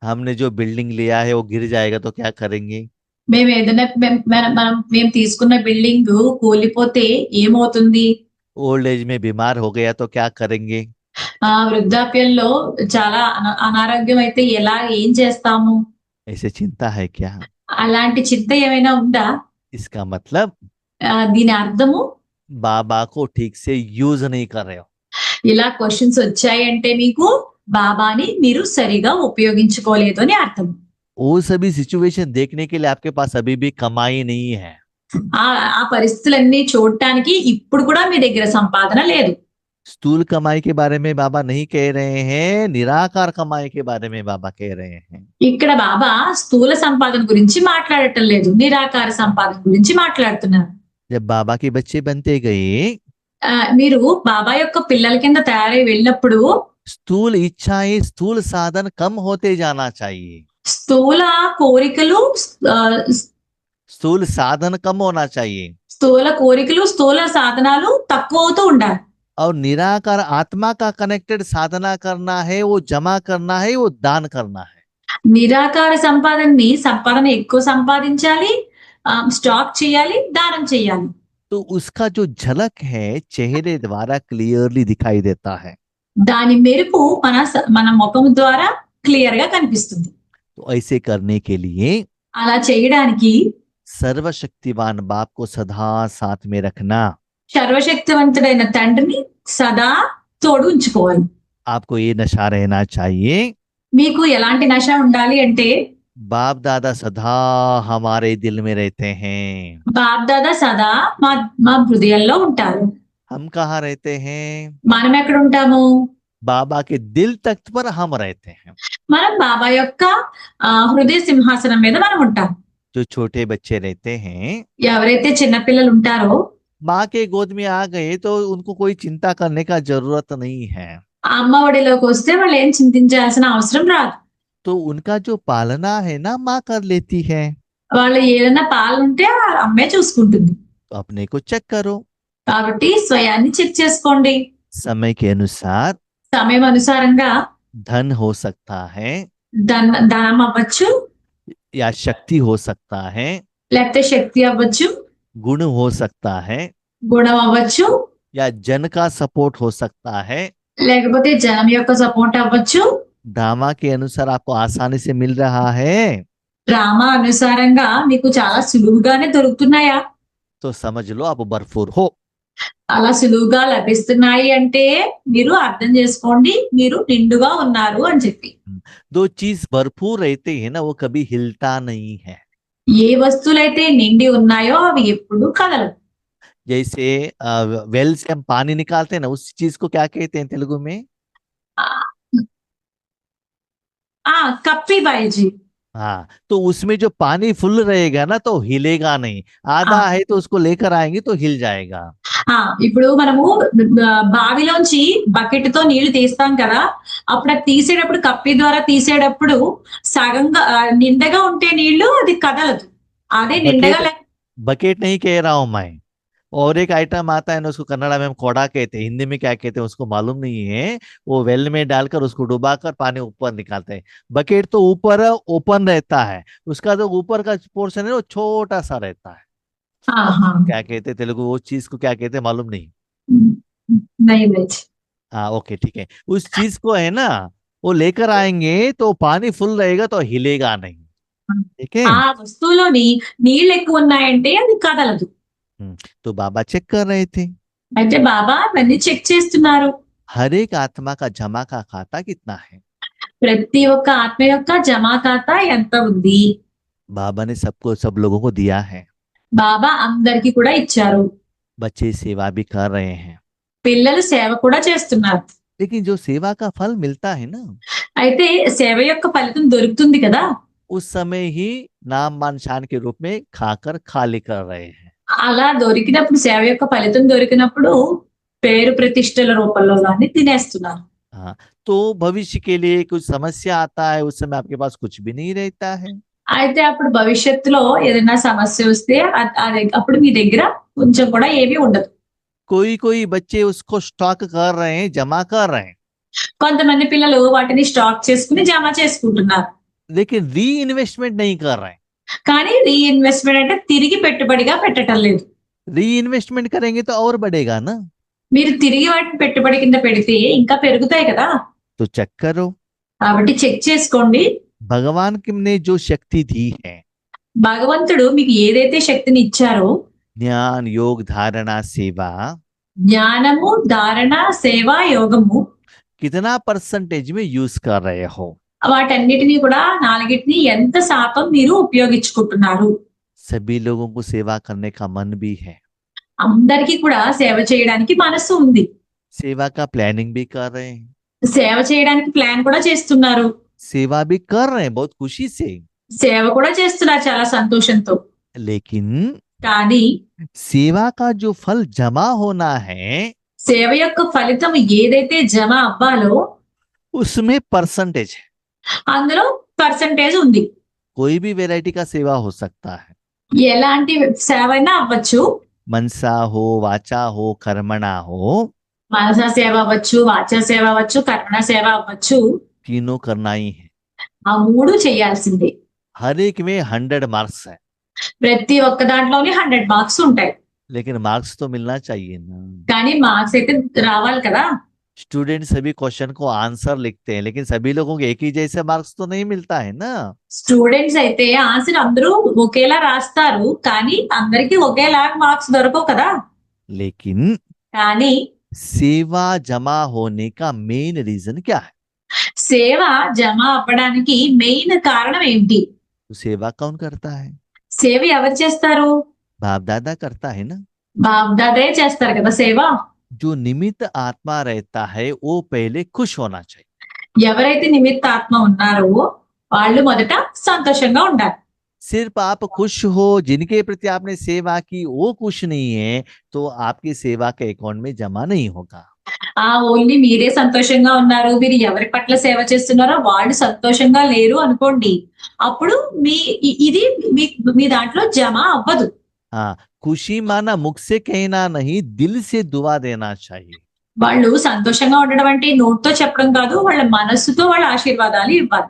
हमने जो बिल्डिंग लिया है वो गिर जाएगा तो क्या करेंगे? మేము ఏదైనా మేము తీసుకున్న బిల్డింగ్ కూలిపోతే ఏమవుతుంది? ओल्ड एज में बीमार हो गया तो क्या करेंगे? వృద్ధాప్యంలో చాలా అనారోగ్యం అయితే ఏం చేస్తాము? ऐसे चिंता है क्या? అలాంటి చింత ఏమైనా ఉందా? इसका मतलब దీని అర్థము बाबा को ठीक से यूज नहीं कर रहे हो। ఇలా క్వశ్చన్స్ వచ్చాయంటే మీకు బాబాని మీరు సరిగా ఉపయోగించుకోలేదు అని అర్థం. वो सभी सिचुएशन देखने के लिए आपके पास अभी भी कमाई नहीं है। ఆ పరిస్థితులన్నీ చూడటానికి ఇప్పుడు కూడా మీ దగ్గర సంపాదన లేదు. स्थूल कमाई के बारे में बाबा नहीं कह रहे हैं, निराकार कमाई के बारे में बाबा कह रहे हैं। ఇక్కడ బాబా స్థూల సంపాదన గురించి మాట్లాడటం లేదు, నిరాకార సంపాదన గురించి మాట్లాడుతున్నారు. जब बाबा के बच्चे बनते गए, మీరు బాబా యొక్క పిల్లల కింద తయారై వెళ్ళినప్పుడు स्थूल इच्छाएं, स्थूल साधन कम होते जाना चाहिए। స్థూల కోరికలు स्थूल साधन कम होना चाहिए స్థూల సాధనాలు తక్కువ అవుతూ ఉండాలి. और निराकार आत्मा का कनेक्टेड साधना करना है, वो जमा करना है, वो दान करना है। నిరాకార సంపాదన ఎక్కువ సంపాదించాలి, స్టాక్ చేయాలి, దానం చేయాలి. तो उसका जो झलक है चेहरे द्वारा क्लियरली दिखाई देता है। దాని మెరుపు మన ముఖం ద్వారా క్లియర్ గా కనిపిస్తుంది. तो ऐसे करने के लिए అలా చేయడానికి सर्वशक्तिवान बाप को सदा साथ में रखना। సర్వశక్తివంతుడైన తండ్రిని సదా తోడు ఉంచుకోవాలి. आपको ये नशा रहना चाहिए, మీకు ఎలాంటి నశ ఉండాలి అంటే बाप दादा सदा हमारे दिल में रहते हैं। బాప్ దాదా సదా మా హృదయంలో ఉంటారు. हम कहाँ रहते हैं? మనం ఎక్కడ ఉంటాము? बाबा के दिल तख्त पर हम रहते हैं। మనం బాబా యొక్క హృదయ సింహాసనం మీద మనం ఉంటాం. जो छोटे बच्चे रहते हैं, ఎవరైతే చిన్న పిల్లలు ఉంటారో माँ के गोद में आ गए तो उनको कोई चिंता करने का जरूरत नहीं है। ఆ అమ్మ ఒడిలోకి వస్తే వాళ్ళు ఏం చింతించాల్సిన అవసరం రాదు. तो उनका जो पालना है ना माँ कर लेती है। వాళ్ళు ఏదైనా పాలుంటే ఆ అమ్మే చూసుకుంటుంది. तो अपने को चेक करो, కాబట్టి స్వయాన్ని చెక్ చేసుకోండి. समय के अनुसार సమయం అనుసారంగా धन हो सकता है ధనం అవ్వచ్చు, या शक्ति हो सकता है, లేకపోతే శక్తి అవ్వచ్చు, गुण हो सकता है, గుణం అవ్వచ్చు, या जन का सपोर्ट हो सकता है। లేకపోతే జనం యొక్క సపోర్ట్ అవ్వచ్చు. ड्रामा के अनुसार आपको आसानी से मिल रहा है డ్రామా అనుసారంగా మీకు చాలా సులువుగానే దొరుకుతున్నాయా? तो समझ लो आप भरपूर हो। అలా సులువుగా లభిస్తున్నాయి అంటే మీరు అర్థం చేసుకోండి మీరు నిండుగా ఉన్నారు అని చెప్పి. दो चीज भरपूर रहते हैं ना, वो कभी हिलता नहीं है। ఏ వస్తువులైతే నిండి ఉన్నాయో అవి ఎప్పుడు కదలవు. जैसे वेल से हम पानी निकालते हैं ना, उस चीज को क्या कहते हैं तेलुगु में? కప్పి బాయిజీ. हाँ, तो उसमें जो पानी फुल रहेगा ना तो हिलेगा नहीं, आधा है तो उसको लेकर आएंगे तो हिल जाएगा। ఇప్పుడు మనము బావిలోంచి బకెట్ తో నీళ్లు తీస్తాం కదా, అప్పుడు అది తీసేటప్పుడు కప్పి ద్వారా తీసేటప్పుడు సగంగా నిండగా ఉంటే నీళ్లు అది కదలదు. అదే నిండగా बकेट नहीं कह रहा हूं मैं, और एक आइटम आता है ना, उसको कन्नड़ा में हम कोड़ा कहते हैं, हिंदी में क्या कहते हैं उसको मालूम नहीं है। वो वेल में डालकर उसको डुबाकर पानी ऊपर निकालते हैं। बकेट तो ऊपर ओपन रहता है, उसका जो ऊपर का पोर्शन है वो छोटा सा रहता है। हाँ हाँ। क्या कहते हैं तेलुगु, वो चीज को क्या कहते हैं मालूम नहीं। नहीं नहीं। हाँ ओके ठीक है, उस चीज को है ना, वो लेकर आएंगे तो पानी फुल रहेगा तो हिलेगा नहीं। ठीक है। ఆ వస్తువులోని నీళ్ళు ఎక్కువ ఉన్నాయంటే అది కదలదు. तो बाबा चेक कर रहे थे, అయితే బాబా అవన్నీ చెక్ చేస్తున్నారు. हर एक आत्मा का जमा का खाता कितना है। ప్రతి ఒక్క ఆత్మ యొక్క జమా ఖాతా ఎంత ఉంది. बाबा ने सबको, सब लोगों को दिया है। బాబా అందరికీ కూడా ఇచ్చారు. बच्चे सेवा भी कर रहे हैं, పిల్లలు సేవ కూడా చేస్తున్నారు. लेकिन जो सेवा का फल मिलता है ना, అయితే సేవ యొక్క ఫలితం దొరుకుతుంది కదా. उस समय ही नाम मान शान के रूप में खाकर खाली कर रहे हैं। అలా దొరికినప్పుడు సేవ యొక్క ఫలితం దొరికినప్పుడు పేరు ప్రతిష్టల రూపంలో గాని తినేస్తున్నారు. हाँ, तो भविष्य के लिए कुछ समस्या आता है, उस समय आपके पास कुछ भी नहीं रहता है। అయితే అప్పుడు భవిష్యత్తులో ఏదైనా సమస్య వస్తే అప్పుడు మీ దగ్గర కొంచెం కూడా ఏమీ ఉండదు. कोई कोई बच्चे उसको स्टॉक कर रहे हैं, जमा कर रहे हैं, కొంతమంది పిల్లలు వాటిని స్టాక్ చేసుకుని జమ చేసుకుంటున్నారు. लेकिन री इन्वेस्टमेंट नहीं कर रहे हैं। కానీ రీఇన్వెస్ట్‌మెంట్ అంటే తిరిగి పెట్టుబడిగా పెట్టటం లేదు. री इन्वेस्टमेंट करेंगे तो और बढ़ेगा ना। మీరు తిరిగి వాటిని పెట్టుబడి కింద పెడితే ఇంకా పెరుగుతాయి కదా. तो चेक करो, కాబట్టి చెక్ చేసుకోండి. भगवान की ने जो शक्ति दी है, భగవంతుడు మీకు ఏదైతే శక్తిని ఇచ్చారో, ज्ञान योग धारणा सेवा, జ్ఞానము, ధారణ, సేవ, యోగము, कितना परसेंटेज में यूज कर रहे हो। వాటన్నిటిని కూడా నాలుగిటిని ఎంత శాతం మీరు ఉపయోగించుకుంటున్నారు. सभी लोगों को सेवा करने का मन भी है, అందరికీ కూడా సేవ చేయడానికి మనసు ఉంది. सेवा का प्लानिंग भी कर रहे हैं, సేవ చేయడానికి ప్లాన్ కూడా చేస్తున్నారు. सेवा भी कर रहे हैं बहुत खुशी से। సేవ కూడా చేస్తున్నారు చాలా సంతోషంతో. लेकिन కానీ सेवा का जो फल जमा होना है, సేవ యొక్క ఫలితం ఏదైతే జమ అవ్వాలో उसमें परसेंटेज है। అందులో పర్సంటేజ్ ఉంది. कोई भी वैरायटी का सेवा हो सकता है, ఎలాంటి సేవ అయినా అవ్వచ్చు. मनसा हो, वाचा हो, कर्मणा हो, మనస సేవ అవ్వచ్చు, వాచ సేవ అవ్వచ్చు, కర్మణ సేవ అవ్వచ్చు. तीनों करना ही है। ఆ మూడు చేయాల్సిందే. हर एक में 100 मार्क्स है, ప్రతి ఒక్క దాంట్లోని 100 మార్క్స్ ఉంటాయి. लेकिन मार्क्स तो मिलना चाहिए ना। కానీ మార్క్స్ అయితే రావాలి కదా. स्टूडेंट सभी क्वेश्चन को आंसर लिखते हैं, लेकिन सभी लोगों को एक ही जैसे मार्क्स तो नहीं मिलता है ना। స్టూడెంట్స్ అయితే ఆన్సర్ అందరూ ఒకేలా రాస్తారు, కానీ అందరికీ ఒకేలా మార్క్స్ దొరకవు కదా. लेकिन కానీ सेवा जमा होने का मेन रीजन क्या है। సేవ జమ అవ్వడానికి మెయిన్ కారణం ఏంటి? तो सेवा कौन करता है, సేవ ఎవరు చేస్తారు? बाप दादा करता है ना। బాప్దాదే చేస్తారు కదా సేవ. जो निमित्त आत्मा रहता है वो पहले खुश होना चाहिए। ఎవరైతే నిమిత్త ఆత్మ ఉన్నారో వాళ్ళు మొదట సంతోషంగా ఉండాలి. सिर्फ आप खुश हो, जिनके प्रति आपने सेवा की वो खुश नहीं है, तो आपकी सेवा के अकाउंट में जमा नहीं होगा। ఓన్లీ మీరే సంతోషంగా ఉన్నారు, మీరు ఎవరి పట్ల సేవ చేస్తున్నారో వాళ్ళు సంతోషంగా లేరు అనుకోండి, అప్పుడు ఇది మీ దాంట్లో జమ అవ్వదు. हाँ, खुशी माना मुख से कहना नहीं, दिल से दुआ देना चाहिए। వాళ్ళు సంతోషంగా ఉండడం అంటే నోట్తో చెప్పడం కాదు, వాళ్ళ మనస్సుతో వాళ్ళ ఆశీర్వాదాలు ఇవ్వాలి.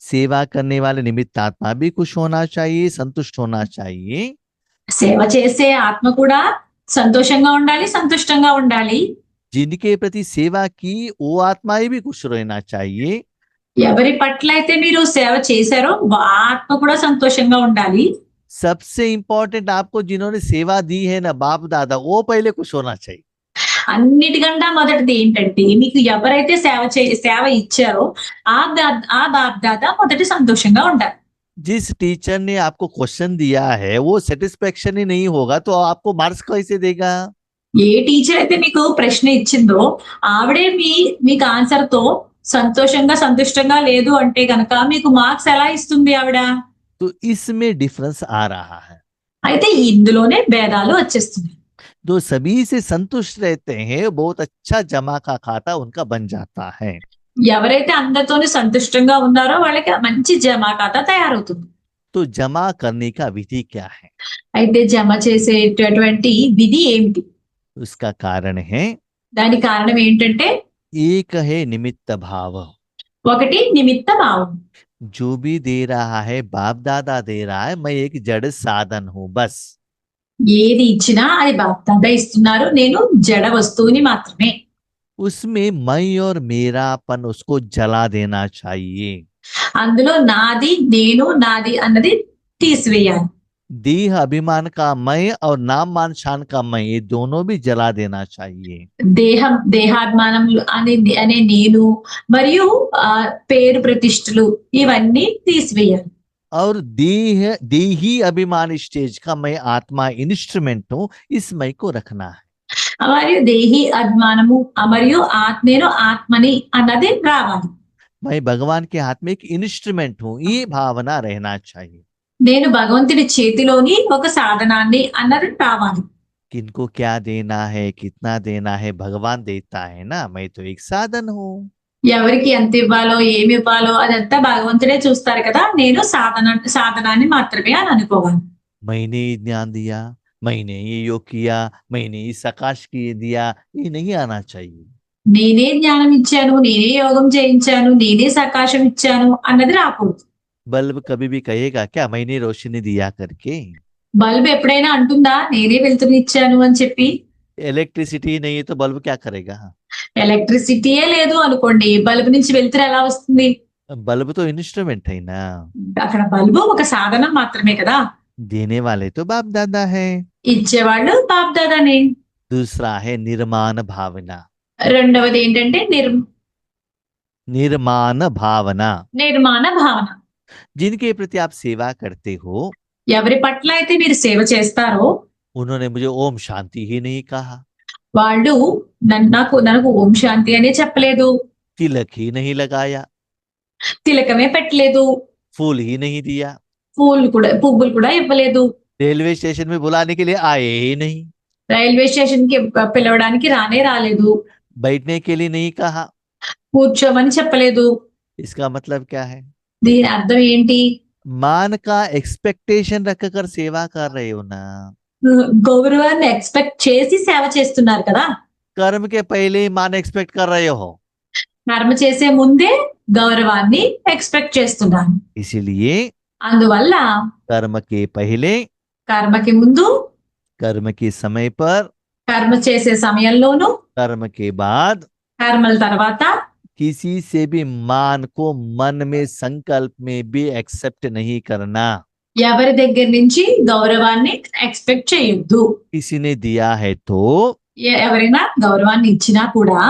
सेवा करने वाले निमित्त आत्मा भी खुश होना चाहिए, संतुष्ट होना चाहिए। సేవ చేసే ఆత్మ కూడా సంతోషంగా ఉండాలి, సంతుష్టంగా ఉండాలి. जिनके प्रति सेवा की वो आत्मा भी खुश रहना चाहिए। ఎవరి పట్ల అయితే మీరు సేవ చేశారో ఆ ఆత్మ కూడా సంతోషంగా ఉండాలి. सबसे इंपॉर्टेंट आपको जिन्होंने सेवा दी है ना बाप दादा, वो पहले खुश होना चाहिए। అన్నిటికన్నా మొదటిది ఏంటంటే మీకు ఎవరైతే సేవ ఇచ్చారో ఆ బాప్దాదా మొదటి సంతోషంగా ఉండాలి. जिस टीचर ने आपको क्वेश्चन दिया है वो सेटिस्फेक्शन ही नहीं होगा तो आपको मार्क्स कैसे देगा। ఏ టీచర్ అయితే మీకు ప్రశ్న ఇచ్చిందో ఆవిడే మీకు ఆన్సర్ తో సంతోషంగా సంతుష్టంగా లేదు అంటే గనక మీకు మార్క్స్ ఎలా ఇస్తుంది ఆవిడ? तो इसमें डिफरेंस आ रहा है। అయితే ఇందులోనే భేదాలు వచ్చేస్తున్నాయి. जो सभी से संतुष्ट रहते हैं बहुत अच्छा जमा का खाता उनका बन जाता है। ఎవరైతే అందరితోని సంతుష్టంగా ఉన్నారో వాళ్ళకి మంచి జమా ఖాతా తయారవుతుంది. तो जमा करने का विधि क्या है? అయితే జమ చేసేటటువంటి విధి ఏమిటి? उसका कारण है దానికి కారణం ఏంటంటే एक है निमित्त भाव। ఒకటి నిమిత్త భావం. जो भी दे रहा है बाप दादा दे रहा है, मैं एक जड़ साधन हूं बस। ఏది ఇచ్చినా అది బాప్దాదా ఇస్తున్నారు, నేను జడ వస్తువుని మాత్రమే. उसमें मैं और मेरापन उसको जला देना चाहिए। అందులో నాది నేను నాది అన్నది తీసివేయాలి. देह अभिमान का मैं और नाम मान शान का मैं, ये दोनों भी जला देना चाहिए। దేహం దేహాభిమానం అనే నేను మరియు పేరు ప్రతిష్టలు ఇవన్నీ తీసివేయాలి. और देही अभिमान स्टेज का मैं आत्मा इंस्ट्रूमेंट हूं, इस मैं को रखना है। మరియు దేహి అభిమానము మరియు నేను ఆత్మని అన్నది రావాలి. मैं भगवान के हाथ में एक इंस्ट्रूमेंट हूं, ये भावना रहना चाहिए। నేను భగవంతుడి చేతిలోని ఒక సాధనాన్ని అన్నది రావాలి. किनको क्या देना है, कितना देना है, भगवान देता है ना, मैं तो एक साधन हूं। ఎవరికి ఎంత ఇవ్వాలో ఏమి ఇవ్వాలో అదంతా భగవంతుడే చూస్తారు కదా, నేను సాధనాన్ని మాత్రమే అని అనుకోవాలి. मैंने ये ज्ञान दिया, मैंने ये योग किया, मैंने इस आकाश की दिया, ये नहीं आना चाहिए। నేనే జ్ఞానం ఇచ్చాను, నేనే యోగం చేయించాను, నేనే సకాశం ఇచ్చాను అన్నది రాకూడదు. बल्ब कभी भी कहेगा क्या मैंने रोशनी दिया करके? బల్బ్ ఎప్పుడైనా అంటుందా నేనే వెలుతురునిచ్చాను అని చెప్పి? इलेक्ट्रिसिटी नहीं है तो बल्ब क्या करेगा? ఎలక్ట్రిసిటీయే లేదు అనుకోండి, బల్బ్ నుంచి వెలుతురు ఎలా వస్తుంది? बल्ब तो इंस्ट्रूमेंट है ना। అక్కడ బల్బు ఒక సాధనం మాత్రమే కదా. देने वाले तो बाप दादा है। ఇచ్చేవాళ్ళు బాప్ దాదానే. दूसरा है निर्माण भावना। రెండవది ఏంటంటే निर्माण भावना, నిర్మాణ భావన. जिनके प्रति आप सेवा करते हो, ఎవరి పట్ల అయితే మీరు సేవ చేస్తారో उन्होंने मुझे ओम शांति ही नहीं कहा, వాళ్ళు నాకు ఓం శాంతి అనే చెప్పలేదు, तिलक ही नहीं लगाया, తిలకమే పెట్టలేదు, फूल ही नहीं दिया, పువ్వులు కూడా ఇవ్వలేదు, रेलवे स्टेशन में बुलाने के लिए आए ही नहीं, రైల్వే స్టేషన్ కి పిలవడానికి రాలేదు, बैठने के लिए नहीं कहा। కూర్చోమని చెప్పలేదు. इसका मतलब क्या है? దీని అర్థం ఏంటి? मान का एक्सपेक्टेशन रखकर सेवा कर रहे हो ना। గౌరవాన్ని ఎక్స్పెక్ట్ చేసి సేవ చేస్తున్నారు కదా. कर्म के पहले ही मान एक्सपेक्ट कर रहे हो, కర్మ చేసే ముందే గౌరవాన్ని ఎక్స్పెక్ట్ చేస్తున్నారు. इसीलिए అందువల్ల कर्म के पहले, కర్మకి ముందు, कर्म के समय पर, కర్మ చేసే సమయంలోను, कर्म के बाद కర్మల తర్వాత किसी से भी मान को मन में संकल्प में भी एक्सेप्ट नहीं करना। ఎవరి దగ్గర నుంచి గౌరవాన్ని ఎక్స్పెక్ట్ చేయొద్దు. किसी ने दिया है तो ఎవరైనా గౌరవాన్ని ఇచ్చినా కూడా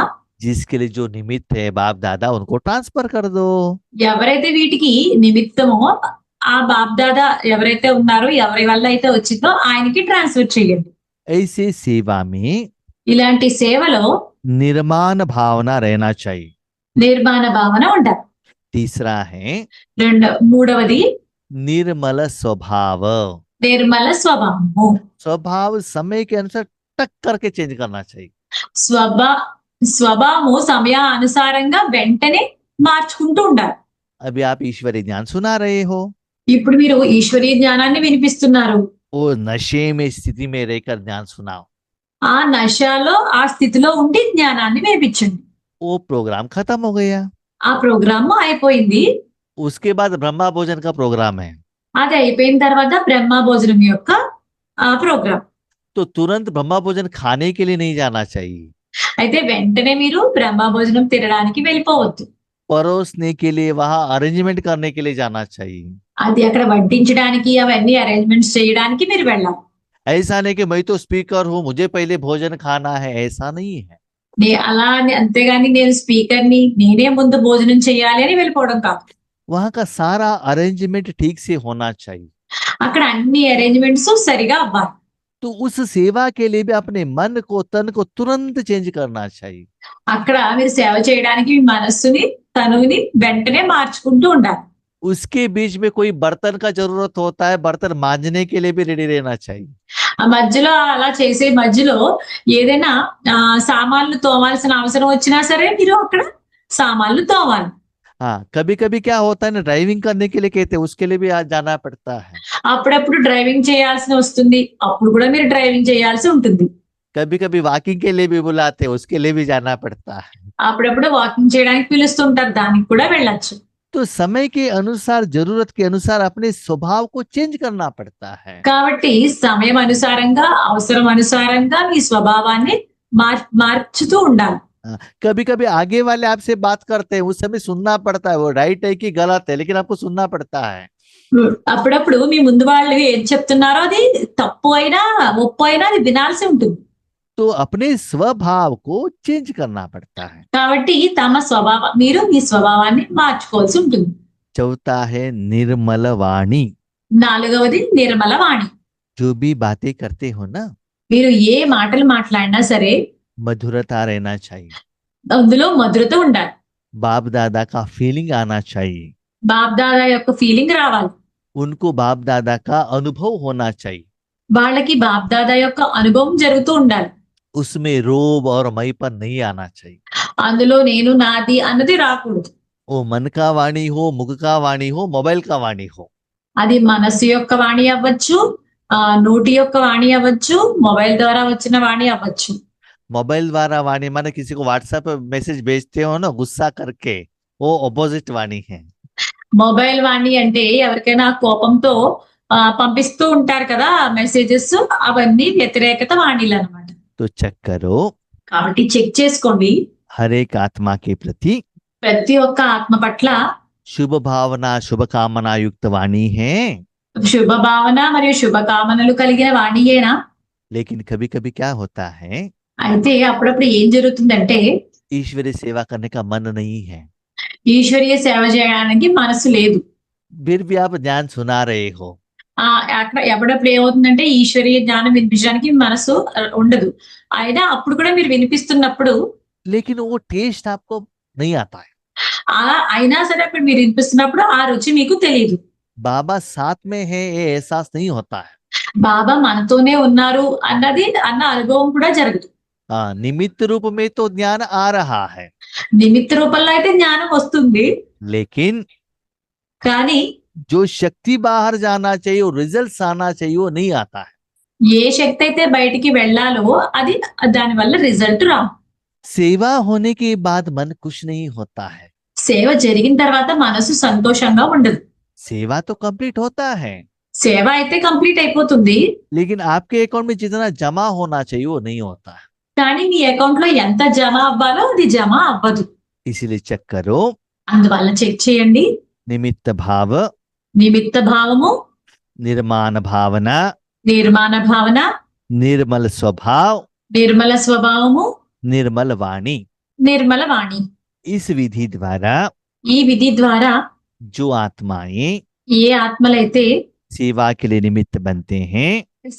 जिसके लिए जो निमित्त है बाप दादा, उनको ट्रांसफर कर दो। ఎవరైతే వీటికి నిమిత్తమో ఆ బాప్ దాదా ఎవరైతే ఉన్నారో, ఎవరి వల్ల అయితే వచ్చిందో ఆయనకి ట్రాన్స్ఫర్ చేయండి. ऐसे सेवा में ఇలాంటి సేవలో निर्माण भावना रहना चाहिए। నిర్మాణ భావన ఉండాలి. तीसरा है మూడవది निर्मल स्वभाव। నిర్మల స్వభావము. स्वभाव समय के अनुसार टक करके चेंज करना चाहिए। స్వభావము సమయానుసారంగా వెంటనే మార్చుకుంటూ ఉండాలి. अभी आप ईश्वरीय ज्ञान सुना रहे हो, ఇప్పుడు మీరు ఈశ్వరీయ జ్ఞానాన్ని వినిపిస్తున్నారు. वो नशे में स्थिति में रहकर ज्ञान सुनाओ, ఆ నశలో ఆ స్థితిలో ఉండి జ్ఞానాన్ని వినిపించండి. वो प्रोग्राम खत्म हो गया। ఆ ప్రోగ్రామ్ అయిపోయింది. उसके बाद ब्रह्मा भोजन का प्रोग्राम है, అది అయిపోయిన తర్వాత బ్రహ్మ భోజనం యొక్క ప్రోగ్రామ్. तो तुरंत ब्रह्मा भोजन खाने के लिए नहीं जाना चाहिए। అయితే వెంటనే మీరు బ్రహ్మ భోజనం తినడానికి వెళ్ళిపోవద్దు. परोसने के लिए वहां अरेंजमेंट करने के लिए जाना चाहिए। అది అక్కడ వడ్డించడానికి అవన్నీ అరేంజ్మెంట్స్ చేయడానికి మీరు వెళ్ళాలి. ऐसा नहीं कि मैं तो स्पीकर हूँ, मुझे पहले भोजन खाना है, ऐसा नहीं है। అలా అంతేగాని నేను స్పీకర్ని, నేనే ముందు భోజనం చేయాలి అని వెళ్ళిపోవడం కాదు. वहां का सारा अरेंजमेंट ठीक से होना चाहिए। అక్కడ అన్ని అరేంజ్మెంట్స్ సరిగా అవ్వాలి. तो उस सेवा के लिए भी अपने मन को, तन को तुरंत चेंज करना चाहिए। అక్కడ మీరు సేవ చేయడానికి మీ మనస్సుని, తనువుని వెంటనే మార్చుకుంటూ ఉండాలి. उसके बीच में कोई बर्तन का जरूरत होता है, बर्तन मांजने के लिए भी रेडी रहना चाहिए। ఆ మధ్యలో అలా చేసే మధ్యలో ఏదైనా సామాన్లు తోమాల్సిన అవసరం వచ్చినా సరే మీరు అక్కడ సామాన్లు తోమాలి. हाँ, कभी कभी क्या होता है ना, ड्राइविंग करने के लिए कहते हैं, उसके लिए भी आज जाना पड़ता है। అప్పుడప్పుడు డ్రైవింగ్ చేయాల్సి వస్తుంది. అప్పుడు కూడా మీరు డ్రైవింగ్ చేయాల్సి ఉంటుంది. कभी कभी वॉकिंग के लिए भी बुलाते हैं, उसके लिए भी जाना पड़ता है। అప్పుడప్పుడు వాకింగ్ చేయడానికి పిలుస్తుంటారు. దానికి కూడా వెళ్ళొచ్చు. तो समय के अनुसार, जरूरत के अनुसार अपने स्वभाव को चेंज करना पड़ता है। కాబట్టి సమయం అనుసారంగా, అవసరం అనుసారంగా మీ స్వభావాన్ని మార్చుతూ ఉండాలి. कभी कभी आगे वाले आपसे बात करते हैं, उस समय सुनना पड़ता है, वो राइट है कि गलत है, लेकिन आपको सुनना पड़ता है। అప్పుడప్పుడు మీ ముందు వాళ్ళు ఏం చెప్తున్నారో అది తప్పు అయినా, ఒప్పు అయినా అది వినాల్సి ఉంటుంది. तो अपने स्वभाव को चेंज करना पड़ता है। కాబట్టి మీరు మీ స్వభావాన్ని మార్చుకోవాల్సి ఉంటుంది. चौथा है निर्मल वाणी। నాలుగవది నిర్మల వాణి. जो भी बातें करते हो ना, మీరు ఏ మాటలు మాట్లాడినా సరే मधुरता रहना चाहिए। అందులో మధురత ఉండాలి. बाप दादा का फीलिंग आना चाहिए। బాప్ దాదా యొక్క ఫీలింగ్ రావాలి. उनको बाप दादा का अनुभव होना चाहिए। వాళ్ళకి బాప్ దాదా యొక్క అనుభవం జరుగుతూ ఉండాలి. उसमें रोब और मैपन नहीं आना चाहिए। అందులో నేను నాది అన్నది రాకూడదు. वो मन का वाणी हो, मुख का वाणी हो, मोबाइल का वाणी हो। అది మనస్సు యొక్క వాణి అవ్వచ్చు, నోటి యొక్క వాణి అవ్వచ్చు, మొబైల్ ద్వారా వచ్చిన వాణి అవ్వచ్చు. मोबाइल द्वारा वाणी माने किसी को व्हाट्सएप पे मैसेज भेजते हो ना गुस्सा करके, वो ऑपोजिट वाणी है। మొబైల్ వాణి అంటే ఎవరికైనా కోపంతో పంపిస్తూ ఉంటారు కదా మెసేజెస్, అవన్నీ వ్యతిరేకత వాణిలు అన్నమాట. तो चेक करो, కాబట్టి చెక్ చేసుకోండి. हर एक आत्मा के प्रति ప్రతి ఒక్క ఆత్మ పట్ల शुभ भावना, शुभ कामना युक्त वाणी है। శుభ భావన మరియు శుభ కామనలు కలిగిన వాణియేనా? लेकिन कभी कभी क्या होता है, అయితే అప్పుడప్పుడు ఏం జరుగుతుందంటే ईश्वरीय सेवा करने का मन नहीं है, ఈశ్వరీయ సేవ చేయడానికి మనసు లేదు. फिर भी आप ज्ञान सुना रहे हो। అక్కడ ఎప్పుడప్పుడు ఏమవుతుందంటే ఈశ్వరీయ జ్ఞానం వినిపించడానికి మనసు ఉండదు. అయినా అప్పుడు కూడా మీరు వినిపిస్తున్నప్పుడు लेकिन वो टेस्ट आपको नहीं आता है। అలా అయినా సరే అప్పుడు మీరు వినిపిస్తున్నప్పుడు ఆ రుచి మీకు తెలియదు. बाबा साथ में है ये एहसास नहीं होता है। బాబా మనతోనే ఉన్నారు అన్న అనుభవం కూడా జరగదు. हाँ, निमित्त रूप में तो ज्ञान आ रहा है, నిమిత్త రూపంలో అయితే జ్ఞానం వస్తుంది. लेकिन కానీ जो शक्ति बाहर जाना चाहिए, वो रिजल्ट्स आना चाहिए, वो नहीं आता है। ఏ శక్తి అయితే బయటికి వెళ్ళాలో అది దాని వల్ల రిజల్ట్ రావు. सेवा होने के बाद मन खुश नहीं होता है। సేవ జరిగిన తర్వాత మనసు సంతోషంగా ఉండదు. सेवा तो कंप्लीट होता है, సేవ అయితే కంప్లీట్ అయిపోతుంది. लेकिन आपके अकाउंट में जितना जमा होना चाहिए वो नहीं होता है। కానీ మీ అకౌంట్ లో ఎంత జమ అవ్వాలో అది జమ అవ్వదు. इसीलिए चेक करो, అందువల్ల చెక్ చేయండి. निमित्त भाव, నిమిత్త భావము, निर्माण भावना, నిర్మాణ భావన, निर्मल स्वभाव, నిర్మల స్వభావము, निर्मल वाणी। నిర్మల వాణి. इस विधि द्वारा ఈ విధి ద్వారా जो आत्माएं ఏ ఆత్మలైతే सेवा के लिए निमित्त बनते हैं,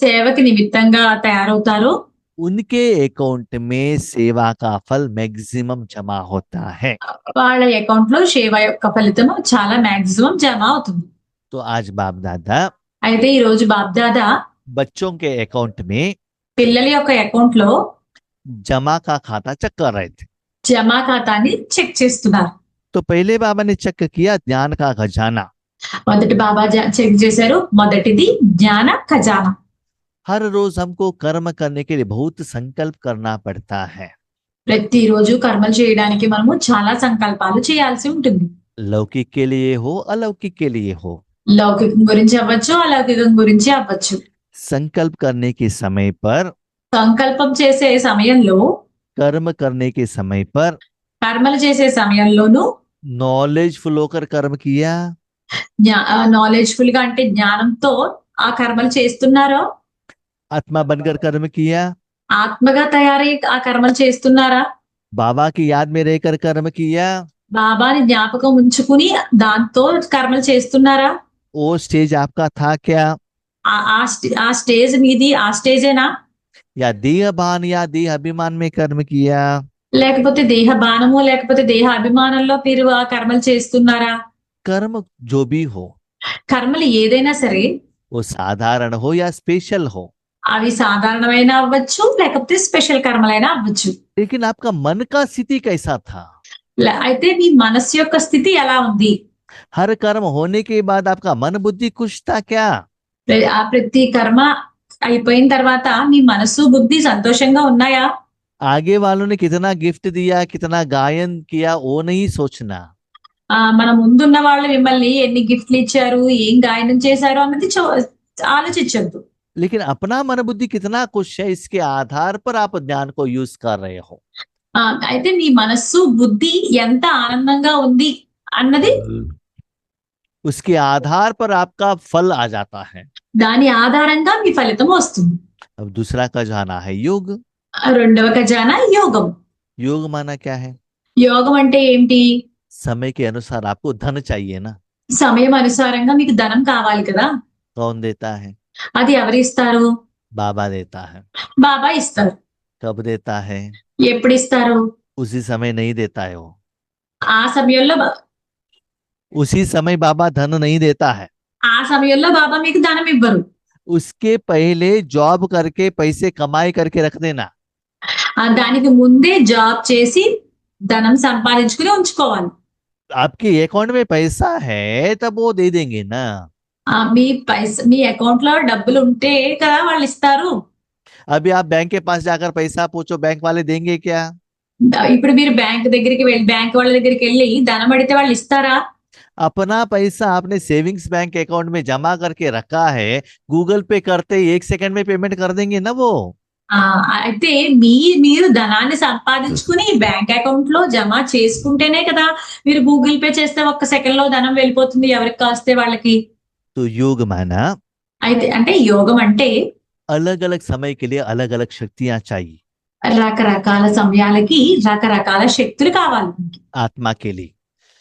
సేవకి నిమిత్తంగా తయారవుతారో उनके अकाउंट में सेवा का फल मैक्सिमम जमा होता है। వాళ్ళ అకౌంట్ లో సేవ యొక్క ఫలితము చాలా మాక్సిమం జమ అవుతుంది. तो आज बाप दादा అయితే ఈ రోజు బాప్ దాదా बच्चों के अकाउंट में పిల్లల యొక్క అకౌంట్ లో जमा का खाता चेक कर रहे थे। జమా ఖాతాని చెక్ చేస్తున్నారు. तो पहले बाबा ने चेक किया ज्ञान का खजाना। మొదటి బాబా చెక్ చేశారు. మొదటిది జ్ఞాన ఖజానా. हर रोज हमको कर्म करने के लिए बहुत संकल्प करना पड़ता है। ప్రతిరోజు కర్మలు చేయడానికి మనము చాలా సంకల్పాలు చేయాల్సి ఉంటుంది. लौकिक के लिए हो, अलौकिक के लिए हो, లౌకికం గురించి అవ్వచ్చు, అలౌకికం గురించి అవ్వచ్చు. संकल्प करने के समय पर, సంకల్పం చేసే సమయంలో, कर्म करने के समय पर కర్మలు చేసే సమయంలోనూ नॉलेजफुल होकर कर्म किया, నాలెడ్జ్ఫుల్ గా అంటే జ్ఞానంతో ఆ కర్మలు చేస్తున్నారో, आत्मा बनकर कर्म किया, ఆత్మగా తయారై ఆ కర్మలు చేస్తున్నారా, बाबा की याद में रहकर कर्म किया, బాబాని జ్ఞాపకం ఉంచుకుని దాంతో కర్మలు చేస్తున్నారా, वो स्टेज आपका था क्या? ఆ స్టేజ్ మీది ఆ స్టేజేనా, या देह भान या देह अभिमान में कर्म किया? లేకపోతే దేహ బాణము లేకపోతే దేహ అభిమానంలో మీరు ఆ కర్మలు చేస్తున్నారా? कर्म जो भी हो, కర్మలు ఏదైనా సరే वो साधारण हो या स्पेशल हो, అవి సాధారణమైన అవ్వచ్చు లేకపోతే స్పెషల్ కర్మలైనా అవ్వచ్చు. लेकिन आपका मन का स्थिति कैसा था? అయితే మీ మనస్సు యొక్క స్థితి ఎలా ఉంది? हर कर्म होने के बाद आपका मन बुद्धि खुश था क्या? ఆ ప్రతి కర్మ అయిపోయిన తర్వాత మీ మనస్సు, బుద్ధి సంతోషంగా ఉన్నాయా? आगे वालों ने कितना गिफ्ट दिया, कितना गायन किया, वो नहीं सोचना। మన ముందున్న వాళ్ళు మిమ్మల్ని ఎన్ని గిఫ్ట్‌లు ఇచ్చారు, ఏం గాయనం చేశారు అన్నది ఆలోచించొద్దు. लेकिन अपना मन बुद्धि कितना खुश है, इसके आधार पर आप ज्ञान को यूज कर रहे हो। అయితే మీ మనస్సు, బుద్ధి ఎంత ఆనందంగా ఉంది అన్నది उसके आधार पर आपका फल आ जाता है। దాని ఆధారంగా మీ ఫలితం వస్తుంది. अब दूसरा खजाना है योग। రెండవ ఖజానా యోగం. योग माना क्या है? యోగం అంటే ఏంటి? समय के अनुसार आपको धन चाहिए ना, సమయం అనుసారంగా మీకు ధనం కావాలి కదా! कौन देता है? అది ఎవరు ఇస్తారు? बाबा देता है। బాబా ఇస్తారు. कब देता है? ఎప్పుడు ఇస్తారు? उसी समय नहीं देता है वो। ఆ సమయంలో उसी समय बाबा धन नहीं देता है। ఆ సమయంలో బాబా మీకు ధనం ఇవ్వరు. उसके पहले जॉब करके पैसे कमाई करके रख देना। దానికి ముందే జాబ్ చేసి ధనం సంపాదించుకుని ఉంచుకోవాలి. आपके अकाउंट में पैसा है तब वो दे देंगे ना। మీ అకౌంట్ లో డబ్బులు ఉంటే కదా వాళ్ళు ఇస్తారు. अभी आप बैंक के पास जाकर पैसा पूछो, बैंक वाले देंगे क्या? ఇప్పుడు మీరు బ్యాంక్ వాళ్ళ దగ్గరికి వెళ్ళి ధనం అడిగితే వాళ్ళు ఇస్తారా? अपना पैसा आपने सेविंग्स बैंक अकाउंट में जमा करके रखा है, गूगल पे करते 1 सेकंड में पेमेंट कर देंगे ना वो। అయితే మీరు ధనాన్ని సంపాదించుకుని బ్యాంక్ అకౌంట్ లో జమ చేసుకుంటేనే కదా మీరు గూగుల్ పే చేస్తే ఒక్క సెకండ్ లో ధనం వెళ్ళిపోతుంది ఎవరికి కాస్తే వాళ్ళకి. तो योग माना అయితే అంటే యోగం అంటే अलग अलग समय के लिए अलग अलग शक्तियां चाहिए। రకరకాల సమయాలకి రకరకాల శక్తులు కావాలి. आत्मा के लिए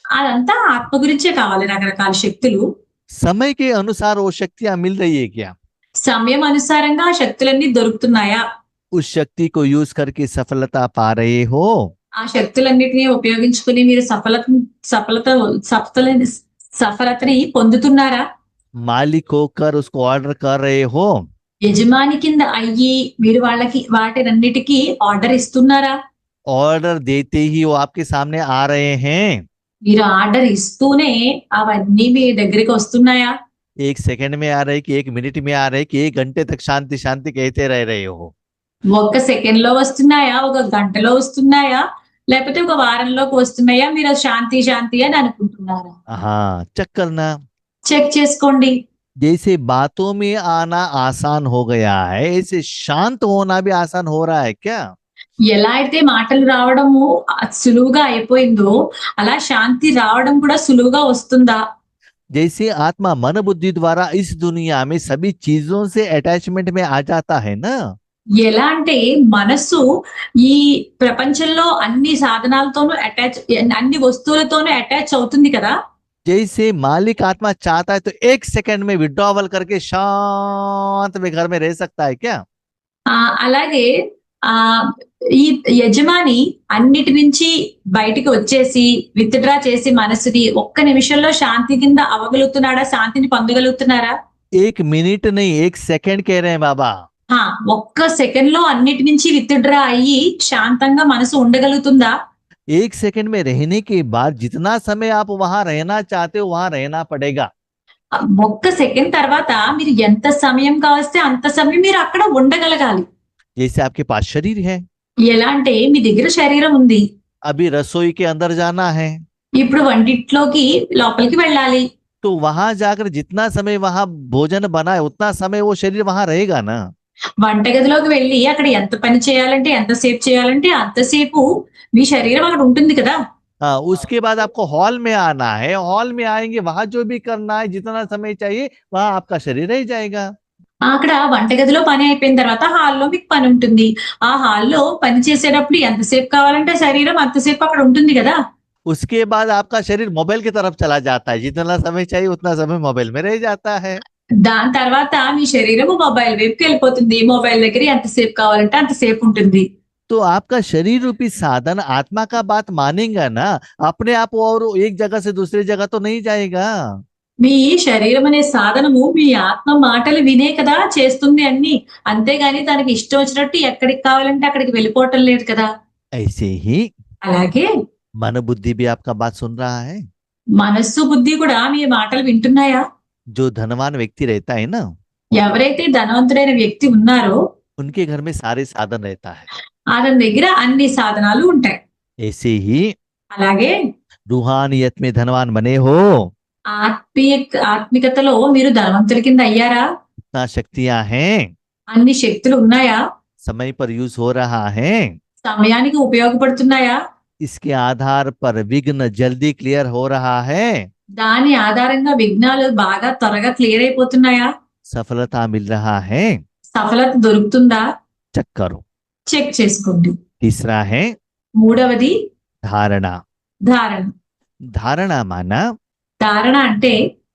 అదంతా ఆత్మ గురించే కావాలి. రకరకాల శక్తులు समय के अनुसार वो शक्तियां मिल रही है क्या? సమయం అనుసారంగా ఆ శక్తులన్నీ దొరుకుతున్నాయా? उस शक्ति को यूज करके सफलता पा रहे हो? ఆ శక్తులన్నిటిని ఉపయోగించుకుని మీరు సఫలతని పొందుతున్నారా? मालिक होकर उसको ऑर्डर कर रहे हो? యజమాని కింద అయ్యి మీరు వాళ్ళకి వాటినన్నిటికీ ఆర్డర్ ఇస్తున్నారా? ऑर्डर देते ही वो आपके सामने आ रहे हैं। మీరు ఆర్డర్ ఇస్తూనే అవన్నీ మీ దగ్గరికి వస్తున్నాయా? 1 सेकंड में आ रहे कि 1 मिनट में आ रहे कि 1 घंटे तक शांति शांति कहते रह रहे हो? ఒక్క సెకండ్ లో వస్తున్నాయా? ఒక గంటలో వస్తున్నాయా? లేకపోతే ఒక వారంలోకి వస్తున్నాయా? మీరు శాంతి శాంతి అని అనుకుంటున్నారా? हाँ, चेक करना। చెక్ చేసుకోండి. जैसे बातों में आना आसान हो गया है, ऐसे शांत होना भी आसान हो रहा है क्या? ఎలా అయితే మాటలు రావడము సులువుగా అయిపోయిందో అలా శాంతి రావడం కూడా సులువుగా వస్తుందా? जैसे आत्मा मन बुद्धि द्वारा इस दुनिया में सभी चीजों से अटैचमेंट में आ जाता है ना, ఎలా అంటే మనస్సు ఈ ప్రపంచంలో అన్ని సాధనాలతోనూ అన్ని వస్తువులతోనూ అటాచ్ అవుతుంది కదా. जैसे मालिक आत्मा चाहता है तो 1 सेकंड में विड्रॉवल करके शांत में घर में रह सकता है क्या? అలాగే ఆ ఈ యజమాని అన్నిటి నుంచి బయటికి వచ్చేసి విత్డ్రా చేసి మనసుని ఒక్క నిమిషంలో శాంతి కింద అవ్వగలుగుతున్నాడా? శాంతిని పొందగలుగుతున్నారా? 1 मिनट नहीं 1 सेकंड कह रहे हैं बाबा। ఒక్క సెకండ్ లో అన్నిటి నుంచి విత్డ్రా అయ్యి శాంతంగా మనసు ఉండగలుగుతుందా? 1 सेकंड में रहने के बाद जितना समय आप वहां रहना चाहते हो वहां रहना पड़ेगा। ఒక్క సెకండ్ తర్వాత మీరు ఎంత సమయం కావస్తే అంత సమయం మీరు అక్కడ ఉండగలగాలి. जैसे आपके पास शरीर है, ఎలా అంటే మీ దగ్గర శరీరం ఉంది. अभी रसोई के अंदर जाना है, ఇప్పుడు వంటిట్లోకి లోపలికి వెళ్ళాలి. तो वहां जाकर जितना समय वहां भोजन बना है उतना समय वो शरीर वहां रहेगा ना। వంటగదిలోకి వెళ్ళి అక్కడ ఎంత పని చేయాలంటే ఎంతసేపు చేయాలంటే అంతసేపు మీ శరీరం అక్కడ ఉంటుంది కదా. उसके बाद आपको हॉल में आना है, हॉल में आएंगे वहां जो भी करना है जितना समय चाहिए वहां आपका शरीर रह जाएगा। అక్కడ వంటగదిలో పని అయిపోయిన తర్వాత హాల్లో మీకు పని ఉంటుంది. ఆ హాల్లో పని చేసేటప్పుడు ఎంతసేపు కావాలంటే శరీరం అంతసేపు అక్కడ ఉంటుంది కదా. उसके बाद आपका शरीर मोबाइल की तरफ चला जाता है, जितना समय चाहिए उतना समय मोबाइल में रह जाता है। దాని తర్వాత మీ శరీరం మొబైల్ వైపుకి వెళ్ళిపోతుంది. మొబైల్ దగ్గర ఎంతసేపు కావాలంటే అంతసేపు ఉంటుంది. तो आपका शरीर रूपी साधन आत्मा का बात मानेगा ना, अपने आप और एक जगह से दूसरी जगह तो नहीं जाएगा। మీ శరీరం అనే సాధనము మీ ఆత్మ మాటలు వినే కదా చేస్తుంది అన్ని. అంతేగాని దానికి ఇష్టం వచ్చినట్టు ఎక్కడికి కావాలంటే అక్కడికి వెళ్ళిపోవటం లేదు కదా. ऐसे ही అలాగే मन बुद्धि भी आपका बात सुन रहा है। మనస్సు బుద్ధి కూడా మీ మాటలు వింటున్నాయా? जो धनवान व्यक्ति रहता है ना, ఎవరైతే ధనవంతుడైన వ్యక్తి ఉన్నారో उनके घर में सारे साधन रहता है। అతని దగ్గర అన్ని సాధనాలు ఉంటాయి. ऐसे ही అలాగే रूहानियत में धनवान बने हो, ఆత్మికతలో మీరు ధనవంతుల కింద అయ్యారా? इतना शक्तियां हैं, అన్ని శక్తులు ఉన్నాయా? समय पर यूज हो रहा है, సమయానికి ఉపయోగపడుతున్నాయా? इसके आधार पर विघ्न जल्दी क्लियर हो रहा है, దాని ఆధారంగా విఘ్నాలు బాగా త్వరగా క్లియర్ అయిపోతున్నాయా? सफलता मिल रहा है, సఫలత దొరుకుతుందా? चेक करो। చెక్ చేసుకోండి. तीसरा है మూడవది धारणा। ధారణ. धारणा माना ధారణ అంటే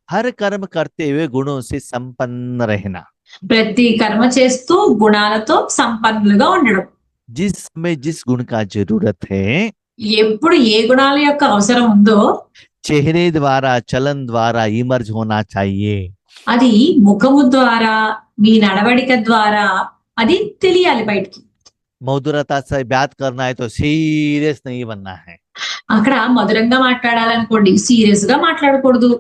हर कर्म करते हुए गुणों से संपन्न रहना। ప్రతి కర్మ చేస్తూ గుణాలతో సంపన్నులుగా ఉండడం. जिस समय जिस गुण का जरूरत है, ఎప్పుడు ఏ గుణాల యొక్క అవసరం ఉందో चेहरे द्वारा चलन द्वारा इमर्ज होना चाहिए। అది ముఖము ద్వారా మీ నడవడిక ద్వారా అది తెలియాలి బయటికి. मधुरता से बात करना है तो सीरियस नहीं बनना है। అక్కడ మధురంగా మాట్లాడాలనుకోండి, సీరియస్ గా మాట్లాడకూడదు.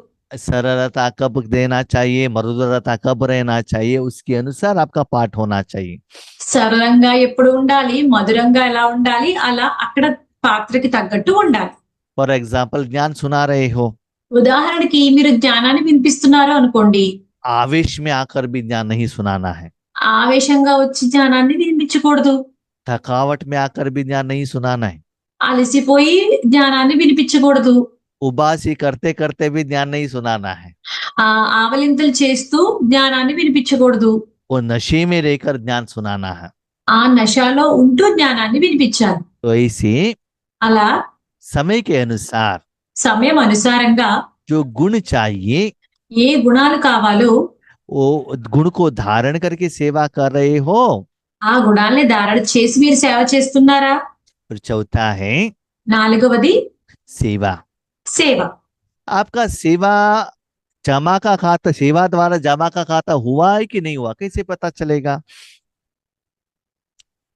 सरलता कब देना चाहिए, मधुरता कब रहना चाहिए, उसके अनुसार आपका पाठ होना चाहिए। సరళంగా ఎప్పుడు ఉండాలి, మధురంగా ఎలా ఉండాలి, అలా అక్కడ పాత్రకి తగ్గట్టు ఉండాలి. फॉर एग्जाम्पल ज्ञान सुना रहे हो, ఉదాహరణకి మీరు జ్ఞానాన్ని వినిపిస్తున్నారు అనుకోండి, आवेश में आकर भी ज्ञान नहीं सुनाना है। ఆవేశంగా వచ్చి జ్ఞానాన్ని వినిపించకూడదు. थकावट में आकर भी ज्ञान नहीं सुनाना है। అలసిపోయి జ్ఞానాన్ని వినిపించకూడదు. उबासी करते करते भी ज्ञान नहीं सुनाना है। ఆవలింతలు చేస్తూ జ్ఞానాన్ని వినిపించకూడదు. वो नशे में रहकर ज्ञान सुनाना है। ఆ నశాలో ఉంటూ జ్ఞానాన్ని వినిపించాలి. तो ऐसे అలా समय के अनुसार సమయం అనుసారంగా जो गुण चाहिए, ఏ గుణాలు కావాలో वो गुण को धारण करके सेवा कर रहे हो। ఆ గుణాలని ధారణ చేసి మీరు సేవ చేస్తున్నారా? और चौथा है నాలుగవది सेवा। సేవ. आपका सेवा जमा का खाता, सेवा द्वारा जमा का खाता हुआ है कि नहीं हुआ, कैसे पता चलेगा?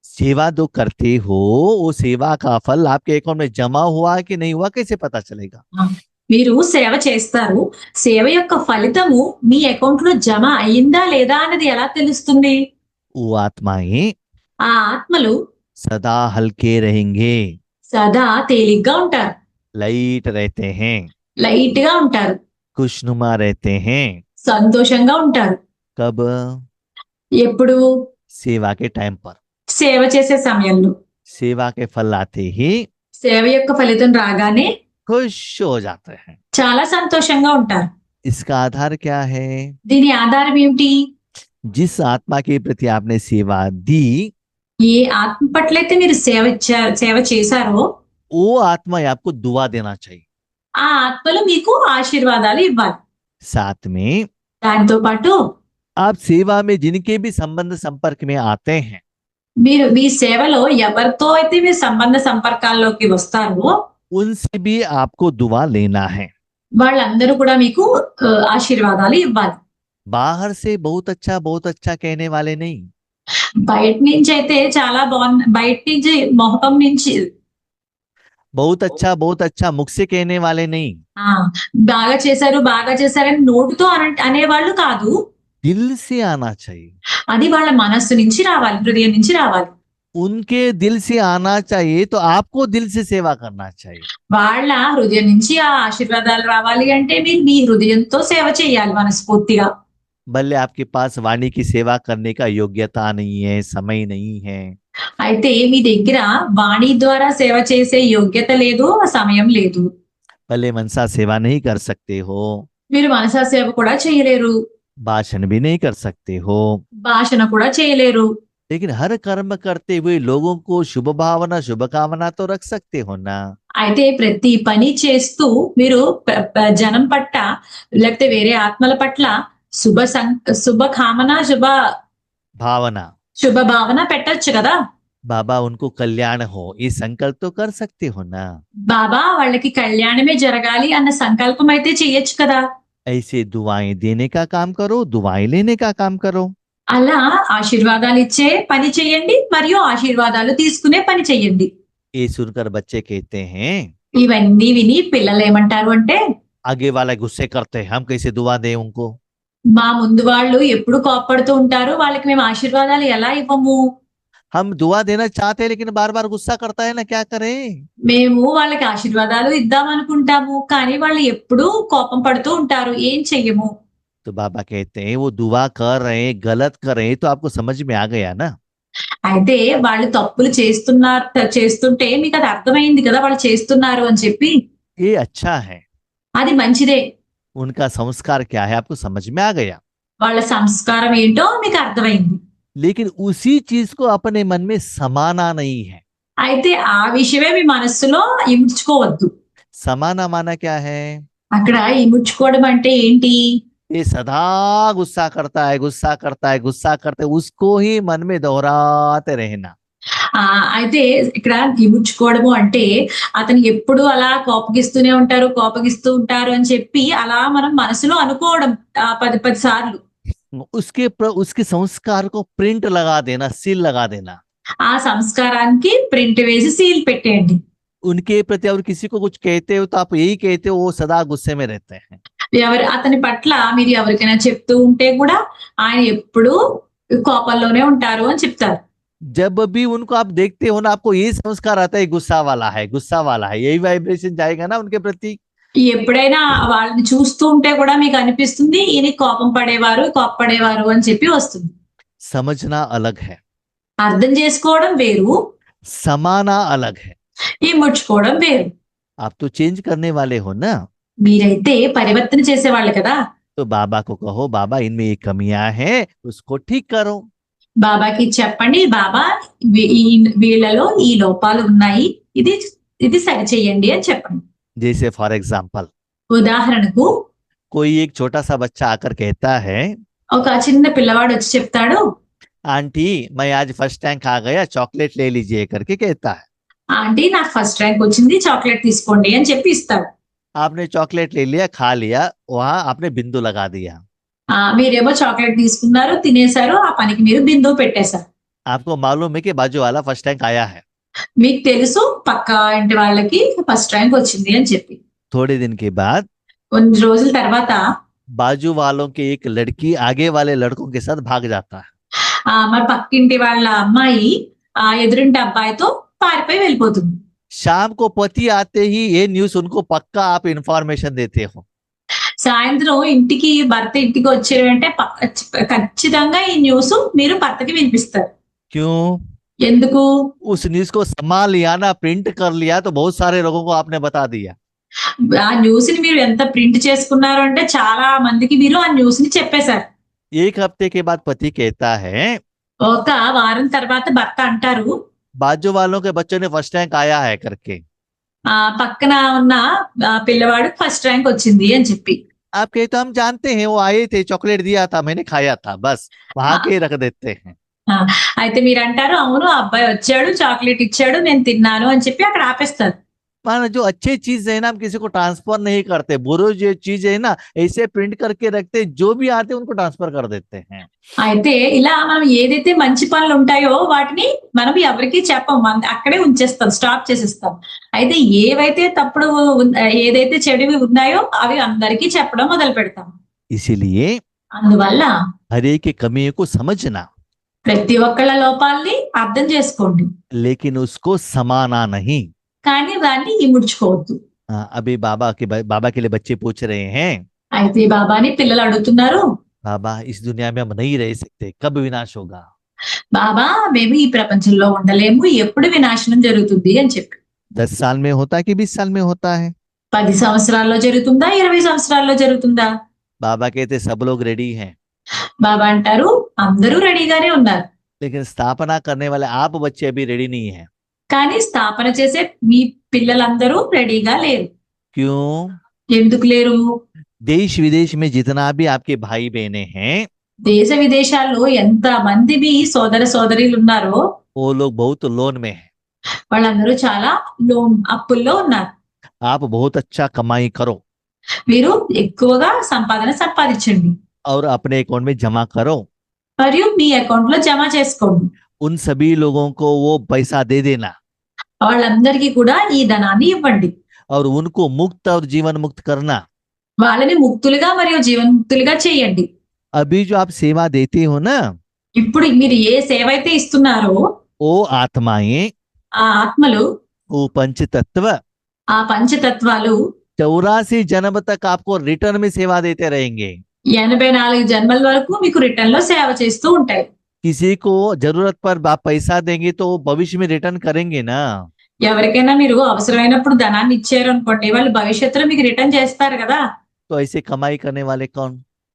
सेवा जो करते हो वो सेवा का फल आपके अकाउंट में जमा हुआ है कि नहीं हुआ, कैसे पता चलेगा? మీరు సేవ చేస్తారు, సేవ యొక్క ఫలితము మీ అకౌంట్ లో జమ అయిందా లేదా అన్నది ఎలా తెలుస్తుంది? वो आत्माएं ఆ ఆత్మలు सदा हल्के रहेंगे, సదా తేలిగ్గా ఉంటారు, लाइट रहते हैं, లైట్ గా ఉంటారు, खुशनुमा रहते हैं। సంతోషంగా ఉంటారు. कब? ఎప్పుడు? सेवा के टाइम पर। సేవ చేసే సమయంలో. सेवा के फल आते ही సేవ యొక్క ఫలితం రాగానే खुश हो जाते हैं। చాలా సంతోషంగా ఉంటారు. इसका आधार क्या है? దీని ఆధారం ఏమిటి? जिस आत्मा के प्रति आपने सेवा दी, ఏ ఆత్మ పట్లయితే మీరు సేవ చేశారో वो आत्मा आपको दुआ देना चाहिए। ఆ ఆత్మలు మీకు ఆశీర్వాదాలు ఇవ్వాలి. साथ में దాంతో పాటు आप सेवा में जिनके भी संबंध संपर्क में आते हैं, మీరు మీ సేవలో ఎవరితో అయితే మీరు సంబంధ సంపర్కాల్లోకి వస్తారో उनसे भी आपको दुआ लेना है। వాళ్ళందరూ కూడా మీకు ఆశీర్వాదాలు ఇవ్వాలి. बाहर से बहुत अच्छा कहने वाले नहीं, బయట నుంచి అయితే చాలా బాగుంది, బయట నుంచి మొహం నుంచి बहुत अच्छा मुख से कहने वाले नहीं, బాగా చేశారని నోటితో అనేవాళ్ళు కాదు. दिल से आना चाहिए। అది వాళ్ళ మనస్సు నుంచి రావాలి, హృదయం నుంచి రావాలి. उनके दिल से आना चाहिए तो आपको दिल से सेवा करना चाहिए। వాళ్ళ హృదయం నుంచి ఆ ఆశీర్వాదాలు రావాలి అంటే మీరు మీ హృదయంతో సేవ చేయాలి మనస్ఫూర్తిగా. भले आपके पास वाणी की सेवा करने का योग्यता नहीं है, समय नहीं है, అయితే మీ దగ్గర వాణి ద్వారా సేవ చేసే యోగ్యత లేదు, సమయం లేదు. भले मनसा सेवा नहीं कर सकते हो, మీరు మనసా సేవ కూడా చేయలేరు, भाषण भी नहीं कर सकते हो, భాషణ కూడా చేయలేరు. लेकिन हर कर्म करते हुए लोगों को शुभ भावना शुभकामना तो रख सकते हो ना। అయితే ప్రతి పని చేస్తూ మీరు జనం పట్ల లేకపోతే వేరే ఆత్మల పట్ల శుభ కామన శుభ భావన పెట్టచ్చు కదా. बाबा उनको कल्याण हो, ये संकल्प तो कर सकते हो ना। బాబా వాళ్ళకి కళ్యాణమే జరగాలి అన్న సంకల్పం అయితే చేయొచ్చు కదా. ऐसे दुआएं देने का काम करो, दुआएं लेने का काम करो। అలా ఆశీర్వాదాలు ఇచ్చే పని చెయ్యండి మరియు ఆశీర్వాదాలు తీసుకునే పని చెయ్యండి. ये सुनकर बच्चे कहते हैं, ఇవన్నీ విని పిల్లలు ఏమంటారు అంటే, आगे वाला गुस्से करते हैं, हम कैसे दुआ दें उनको। మా ముందు వాళ్ళు ఎప్పుడు కోప్పడుతూ ఉంటారు, వాళ్ళకి మేము ఆశీర్వాదాలు ఎలా ఇవ్వము? हम दुआ देना चाहते हैं लेकिन बार बार गुस्सा करता है ना, क्या करें। మేము వాళ్ళకి ఆశీర్వాదాలు ఇద్దామనుకుంటాము, కానీ వాళ్ళు ఎప్పుడూ కోపం పడుతూ ఉంటారు. ఏం చెయ్యము? तो बाबा कहते हैं वो दुआ कर रहे हैं, गलत कर रहे हैं, तो आपको समझ में आ गया ना। అయితే వాళ్ళు తప్పులు చేస్తుంటే మీకది అర్థమైంది కదా! వాళ్ళు చేస్తున్నారు అని చెప్పి. ये अच्छा है, అది మంచిదే. उनका संस्कार क्या है आपको समझ में आ गया। వాళ్ళ సంస్కారం ఏంటో మీకు అర్థమైంది. लेकिन उसी चीज को अपने मन में समाना नहीं है। అయితే ఆ విషయమే మీ మనస్సులో ఇముడ్చుకోవద్దు. समाना माना क्या है। అక్కడ ఇముడ్చుకోవడం అంటే ఏంటి? ये सदा गुस्सा करता है, गुस्सा करता है, गुस्सा करते, उसको ही मन में दोहराते रहना। అయితే ఇక్కడ ఇముడ్చుకోవడము అంటే అతను ఎప్పుడు అలా కోపగిస్తూ ఉంటారు అని చెప్పి అలా మనం మనసులో అనుకోవడం 10 సార్లు. उसके संस्कार को प्रिंट लगा देना, सील लगा देना। ఆ సంస్కారానికి ప్రింట్ వేసి సీల్ పెట్టేయండి. उनके प्रति और किसी को कुछ कहते हो तो आप यही कहते हो, वो सदा गुस्से में रहते हैं। అతని పట్ల మీరు ఎవరికైనా చెప్తూ ఉంటే కూడా ఆయన ఎప్పుడూ కోపంలోనే ఉంటారు అని చెప్తారు. जब भी उनको आप देखते हो ना, आपको ये संस्कार आता है गुस्सा वाला है, गुस्सा वाला है, यही वाइब्रेशन जाएगा ना उनके प्रति। ఎప్పుడైనా వాళ్ళని చూస్తూ ఉంటే కూడా మీకు అనిపిస్తుంది ఈయన కోపపడేవారు అని చెప్పి వస్తుంది. समझना अलग है, అర్థం చేసుకోవడం వేరు, समाना अलग है। ఇముడ్చుకోవడం వేరు. आप तो चेंज करने वाले हो ना, మీరైతే పరివర్తన చేసేవాళ్ళు కదా. तो बाबा को कहो बाबा इनमें ये कमियां हैं, उसको ठीक करो। బాబాకి చెప్పండి, బాబా వీళ్ళలో ఈ లోపాలు ఉన్నాయి, ఇది సరి చేయండి అని చెప్పండి. जैसे फॉर एग्जाम्पल ఉదాహరణకు कोई एक छोटा सा बच्चा आकर कहता है, ఒక చిన్న పిల్లవాడు వచ్చి చెప్తాడు, आंटी मैं आज फर्स्ट रैंक आ गया, चॉकलेट ले लीजिए करके कहता है। ఆంటీ నాకు ఫస్ట్ ర్యాంక్ వచ్చింది, చాక్లెట్ తీసుకోండి అని చెప్పి ఇస్తాడు. आपने चॉकलेट ले लिया, खा लिया, वहां आपने बिंदु लगा दिया। మీరేమో చాక్లెట్ తీసుకున్నారు, తినేశారు, ఆ పనికి మీరు బిందువు పెట్టేశారు. आपको मालूम है कि बाजू वाला फर्स्ट रैंक आया है। మీకు తెలుసు పక్క ఇంటి వాళ్ళకి ఫస్ట్ ర్యాంక్ వచ్చింది అని చెప్పి. थोड़े दिन के बाद కొన్ని రోజుల తర్వాత बाजू वालों की एक लड़की आगे वाले लड़कों के साथ भाग जाता है। మరి పక్కింటి వాళ్ళ అమ్మాయి ఎదురింటి అబ్బాయితో పారిపోయి వెళ్ళిపోతుంది. शाम को पति आते ही ये न्यूज उनको पक्का आप इंफॉर्मेशन देते हो। సాయంత్రం భర్త ఇంటికి వచ్చారంటే ఖచ్చితంగా ఈ న్యూస్ మీరు భర్తకి వినిపిస్తారు. क्यों? ఎందుకు? उस न्यूज को संभाल लिया ना, प्रिंट कर लिया तो बहुत सारे लोगों को आपने बता दिया। ఆ న్యూస్ ని మీరు ఎంత ప్రింట్ చేసుకున్నారు అంటే చాలా మందికి మీరు ఆ న్యూస్ ని చెప్పేశారు. एक हफ्ते के बाद पति कहता है, ఒక వారం తర్వాత భర్త అంటారు, बाजू वालों के बच्चों ने फर्स्ट रैंक आया है करके। పక్కన ఉన్న పిల్లవాడు ఫస్ట్ ర్యాంక్ వచ్చింది అని చెప్పి. आप कहते हम जानते हैं, वो आए थे, चॉकलेट दिया था, मैंने खाया था, बस वहां के रख देते हैं। అయితే మీరు అంటారు, అవును ఆ అబ్బాయి వచ్చాడు, చాక్లెట్ ఇచ్చాడు, నేను తిన్నాను అని చెప్పి అక్కడ ఆపేస్తారు. पर जो अच्छी चीज है ना, हम किसी को ट्रांसफर नहीं करते, बुरी जो चीज है ना ऐसे प्रिंट करके रखते, जो भी आते उनको ट्रांसफर कर देते हैं। అయితే ఇలా మనం ఏదైతే మంచి పనులు ఉంటాయో వాటిని మనం ఎవరికి చెప్పం, అక్కడే ఉంచేస్తాం, స్టాప్ చేసేస్తాం. అయితే ఏదైతే చెడువి ఉన్నాయో అవి అందరికీ చెప్పడం మొదలు పెడతాం. इसीलिए అందువల్ల हर एक की कमियों को समझना, ప్రతి ఒక్కళ్ళ లోపాలని అర్థం చేసుకోండి, लेकिन उसको समाना नहीं। కానీ దాన్ని ఇముడ్చుకోవద్దు. अभी बाबा के लिए बच्चे पूछ रहे हैं, అయితే బాబాని పిల్లలు అడుగుతున్నారు, बाबा इस दुनिया में हम नहीं रह सकते, कब विनाश होगा? బాబా మేము ఈ ప్రపంచంలో ఉండలేము, ఎప్పుడు వినాశనం జరుగుతుంది అని చెప్పి. 10 साल में होता है कि 20 साल में होता है? 10 సంవత్సరాల్లో జరుగుతుందా, 20 సంవత్సరాల్లో జరుగుతుందా? बाबा कहते सब लोग रेडी हैं, బాబా అంటారు అందరూ రెడీగానే ఉన్నారు, लेकिन स्थापना करने वाले आप बच्चे अभी रेडी नहीं है। కానీ స్థాపన చేసే మీ పిల్లలందరూ రెడీగా లేరు. क्यों? ఎందుకు లేరు? देश विदेश में जितना भी आपके भाई बहने हैं, దేశ విదేశాల్లో ఎంత మంది మీ సోదర సోదరీలు ఉన్నారో वो लोग बहुत लोन में है। వాళ్ళందరూ చాలా అప్పుల్లో ఉన్నారు. आप बहुत अच्छा कमाई करो మీరు ఎక్కువగా సంపాదించండి, और अपने अकाउंट में जमा करो, మరియు మీ అకౌంట్ లో జమ చేసుకోండి. उन सभी लोगों को वो पैसा दे देना, వాళ్ళందరికీ కూడా ఈ ధనాన్ని ఇవ్వండి. और उनको मुक्त और जीवन मुक्त करना। వాళ్ళని ముక్తులుగా మరియు జీవన్ముక్తులుగా చేయండి. अभी जो आप सेवा देते हो ना, ఇప్పుడు మీరు ఏ సేవ అయితే ఇస్తున్నారో वो आत्माएं, ఆ ఆత్మలు, वो पंच तत्व ఆ పంచతత్వాలు 84 जन्म तक आपको रिटर्न में सेवा देते रहेंगे। 84 జన్మల వరకు మీకు రిటర్న్ లో సేవ చేస్తూ ఉంటాయి. किसी को जरूरत पर आप पैसा देंगे तो वो भविष्य में रिटर्न करेंगे ना। ఎవరికైనా మీరు అవసరమైనప్పుడు ధనాన్ని ఇచ్చారు అనుకోండి, వాళ్ళు భవిష్యత్తులో మీకు రిటర్న్ చేస్తారు కదా. तो ऐसे कमाई करने वाले कौन?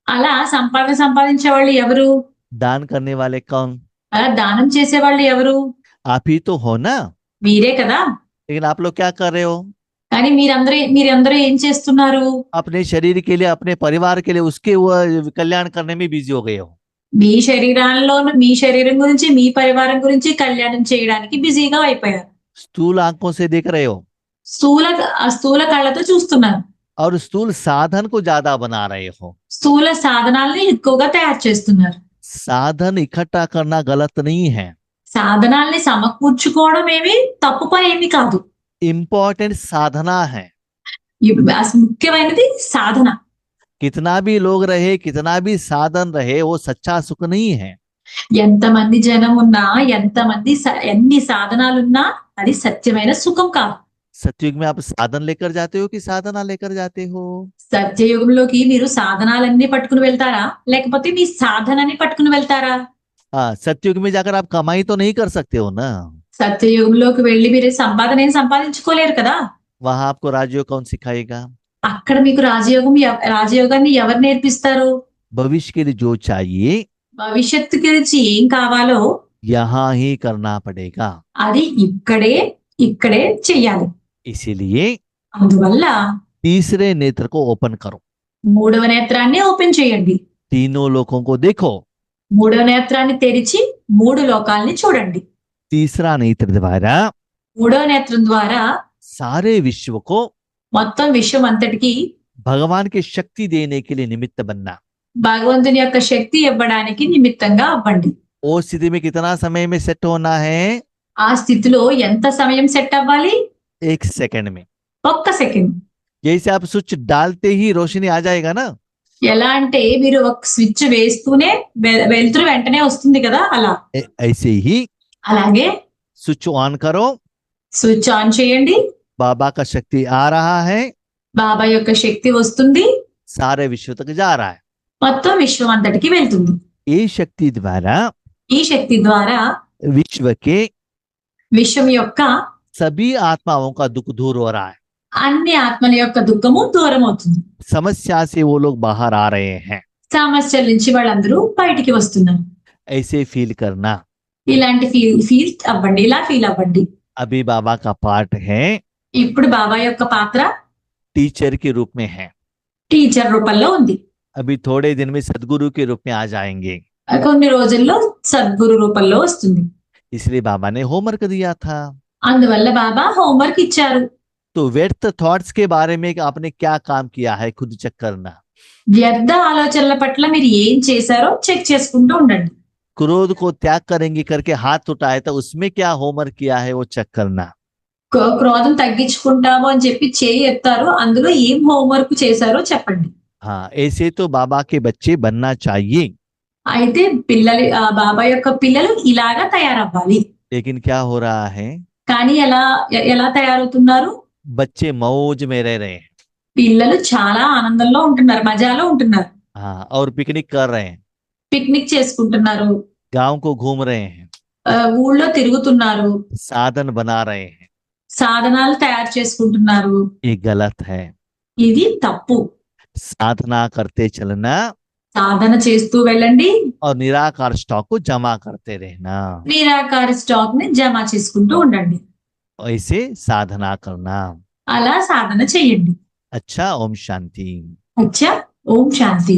అలా సంపాదించే వాళ్ళు ఎవరు? दान करने वाले कौन? అలా దానం చేసే వాళ్ళు ఎవరు? आप ही तो हो ना। మీరే కదా. लेकिन आप लोग क्या कर रहे हो? కానీ మీరందరూ ఏం చేస్తున్నారు? अपने शरीर के लिए, अपने परिवार के लिए, उसके वो कल्याण करने में बिजी हो गए हो। మీ శరీరం గురించి, మీ పరివారం గురించి కళ్యాణం చేయడానికి బిజీగా అయిపోయారు. स्थूल आंखों से देख रहे हो స్థూల కళ్ళతో చూస్తున్నారు. और स्थूल साधन को ज्यादा बना रहे हो। స్థూల సాధనాల్ని ఎక్కువగా తయారు చేస్తున్నారు. साधन इकट्ठा करना गलत नहीं है, సాధనాల్ని సమకూర్చుకోవడం ఏమి తప్పు పని ఏమి కాదు. इम्पोर्टेंट साधना है। ముఖ్యమైనది సాధన. कितना भी लोग रहे, कितना भी साधन रहे, वो सच्चा सुख नहीं है। ఎంతమంది జనం ఉన్నా, ఎన్ని సాధనాలున్నా అది సత్యమైన సుఖం కాదు. सतयुग में आप साधन लेकर जाते हो कि साधना लेकर जाते हो? సత్యయుగంలోకి మీరు సాధనాలన్నీ పట్టుకుని వెళ్తారా, లేకపోతే మీ సాధనని పట్టుకుని వెళ్తారా? हाँ, सतयुग में जाकर आप कमाई तो नहीं कर सकते हो ना। సత్యయుగంలోకి వెళ్ళి మీరు సంపాదన ఏం సంపాదించుకోలేరు కదా. वहां आपको राजयोग कौन सिखाएगा? అక్కడ మీకు రాజయోగాన్ని ఎవరు నేర్పిస్తారు? भविष्य के लिए जो चाहिए భవిష్యత్తు గురించి ఏం కావాలో यहाँ ही करना पड़ेगा। అది ఇక్కడే చెయ్యాలి. इसीलिए అందువల్ల तीसरे नेत्र को ओपन करो, మూడవ నేత్రాన్ని ఓపెన్ చేయండి. तीनों लोगों को देखो। మూడవ నేత్రాన్ని తెరిచి 3 లోకాల్ని చూడండి. तीसरा नेत्र द्वारा మూడవ నేత్రం ద్వారా सारे विश्व को మొత్తం విశ్వం అంతటికి भगवान की शक्ति देने के लिए निमित्त बनना। భగవంతుని యొక్క శక్తి ఇవ్వడానికి నిమిత్తంగా అవ్వండి. वो स्थिति में कितना समय में सेट होना है? ఆ స్థితిలో ఎంత సమయం సెట్ అవ్వాలి? 1 सेकंड में। 1 సెకండ్. जैसे आप स्विच डालते ही रोशनी आ जाएगा ना, ఎలా అంటే మీరు ఒక స్విచ్ వేస్తూనే వెలుతురు వెంటనే వస్తుంది కదా, అలా. ऐसे ही అలాగే स्विच ऑन करो, స్విచ్ ఆన్ చేయండి. बाबा का शक्ति आ रहा है, బాబా యొక్క శక్తి వస్తుంది, सारे विश्व तक जा रहा है। మొత్తం విశ్వం అంతటికి వెళ్తుంది. ये शक्ति द्वारा ఈ శక్తి ద్వారా विश्व के విశ్వం యొక్క सभी आत्माओं का दुख दूर हो रहा है। అన్ని ఆత్మల యొక్క దుఃఖము దూరం అవుతుంది. समस्या से वो लोग बाहर आ रहे हैं। సమస్యల నుంచి వాళ్ళందరూ బయటికి వస్తున్నారు. ऐसे फील करना। ఇలాంటి ఫీల్ అవ్వండి, ఇలా ఫీల్ అవ్వండి. अभी बाबा का पार्ट है, ఇప్పుడు బాబా యొక్క పాత్ర टीचर के रूप में है। టీచర్ రూపంలో ఉంది. अभी थोड़े दिन में सदगुरु के रूप में आ जाएंगे। కొన్ని రోజుల్లో సద్గురు రూపంలో వస్తుంది. इसलिए बाबा ने होमवर्क दिया था। అందువల్ల బాబా హోంవర్క్ ఇచ్చారు. तो व्यर्थ थॉट्स के बारे में आपने क्या काम किया है, खुद चेक करना। వ్యర్థ ఆలోచనల పట్ల మీరు ఏం చేశారో చెక్ చేసుకుంటూ ఉండండి. क्रोध को त्याग करेंगे करके हाथ उठाए तो उसमें क्या होमवर्क किया है वो चेक करना। క్రోధం తగ్గించుకుంటాము అని చెప్పి చేయి ఎత్తారు, అందులో ఏం హోంవర్క్ చేశారో చెప్పండి. हाँ, ऐसे तो बाबा के बच्चे बनना चाहिए। అయితే బాబా యొక్క పిల్లలు ఇలాగా తయారవ్వాలి. लेकिन क्या हो रहा है? కానీ ఎలా తయారవుతున్నారు? बच्चे मौज में रह रहे हैं। పిల్లలు చాలా ఆనందంలో ఉంటున్నారు, మజాలో ఉంటున్నారు. हाँ, और पिकनिक कर रहे हैं, పిక్నిక్ చేసుకుంటున్నారు, गांव को घूम रहे हैं, ఊళ్ళో తిరుగుతున్నారు, साधन बना रहे हैं। సాధనాలు తయారు చేసుకుంటున్నారు. ये गलत है। ఇది తప్పు. साधना करते चलना సాధన చేస్తూ వెళ్ళండి, और निराकार स्टॉक को जमा करते रहना। నిరాకార స్టాక్ ని జమ చేసుకుంటూ ఉండండి. ऐसे साधना करना। అలా సాధన చెయ్యండి. अच्छा, ओम शांति। అచ్చా, ఓం శాంతి.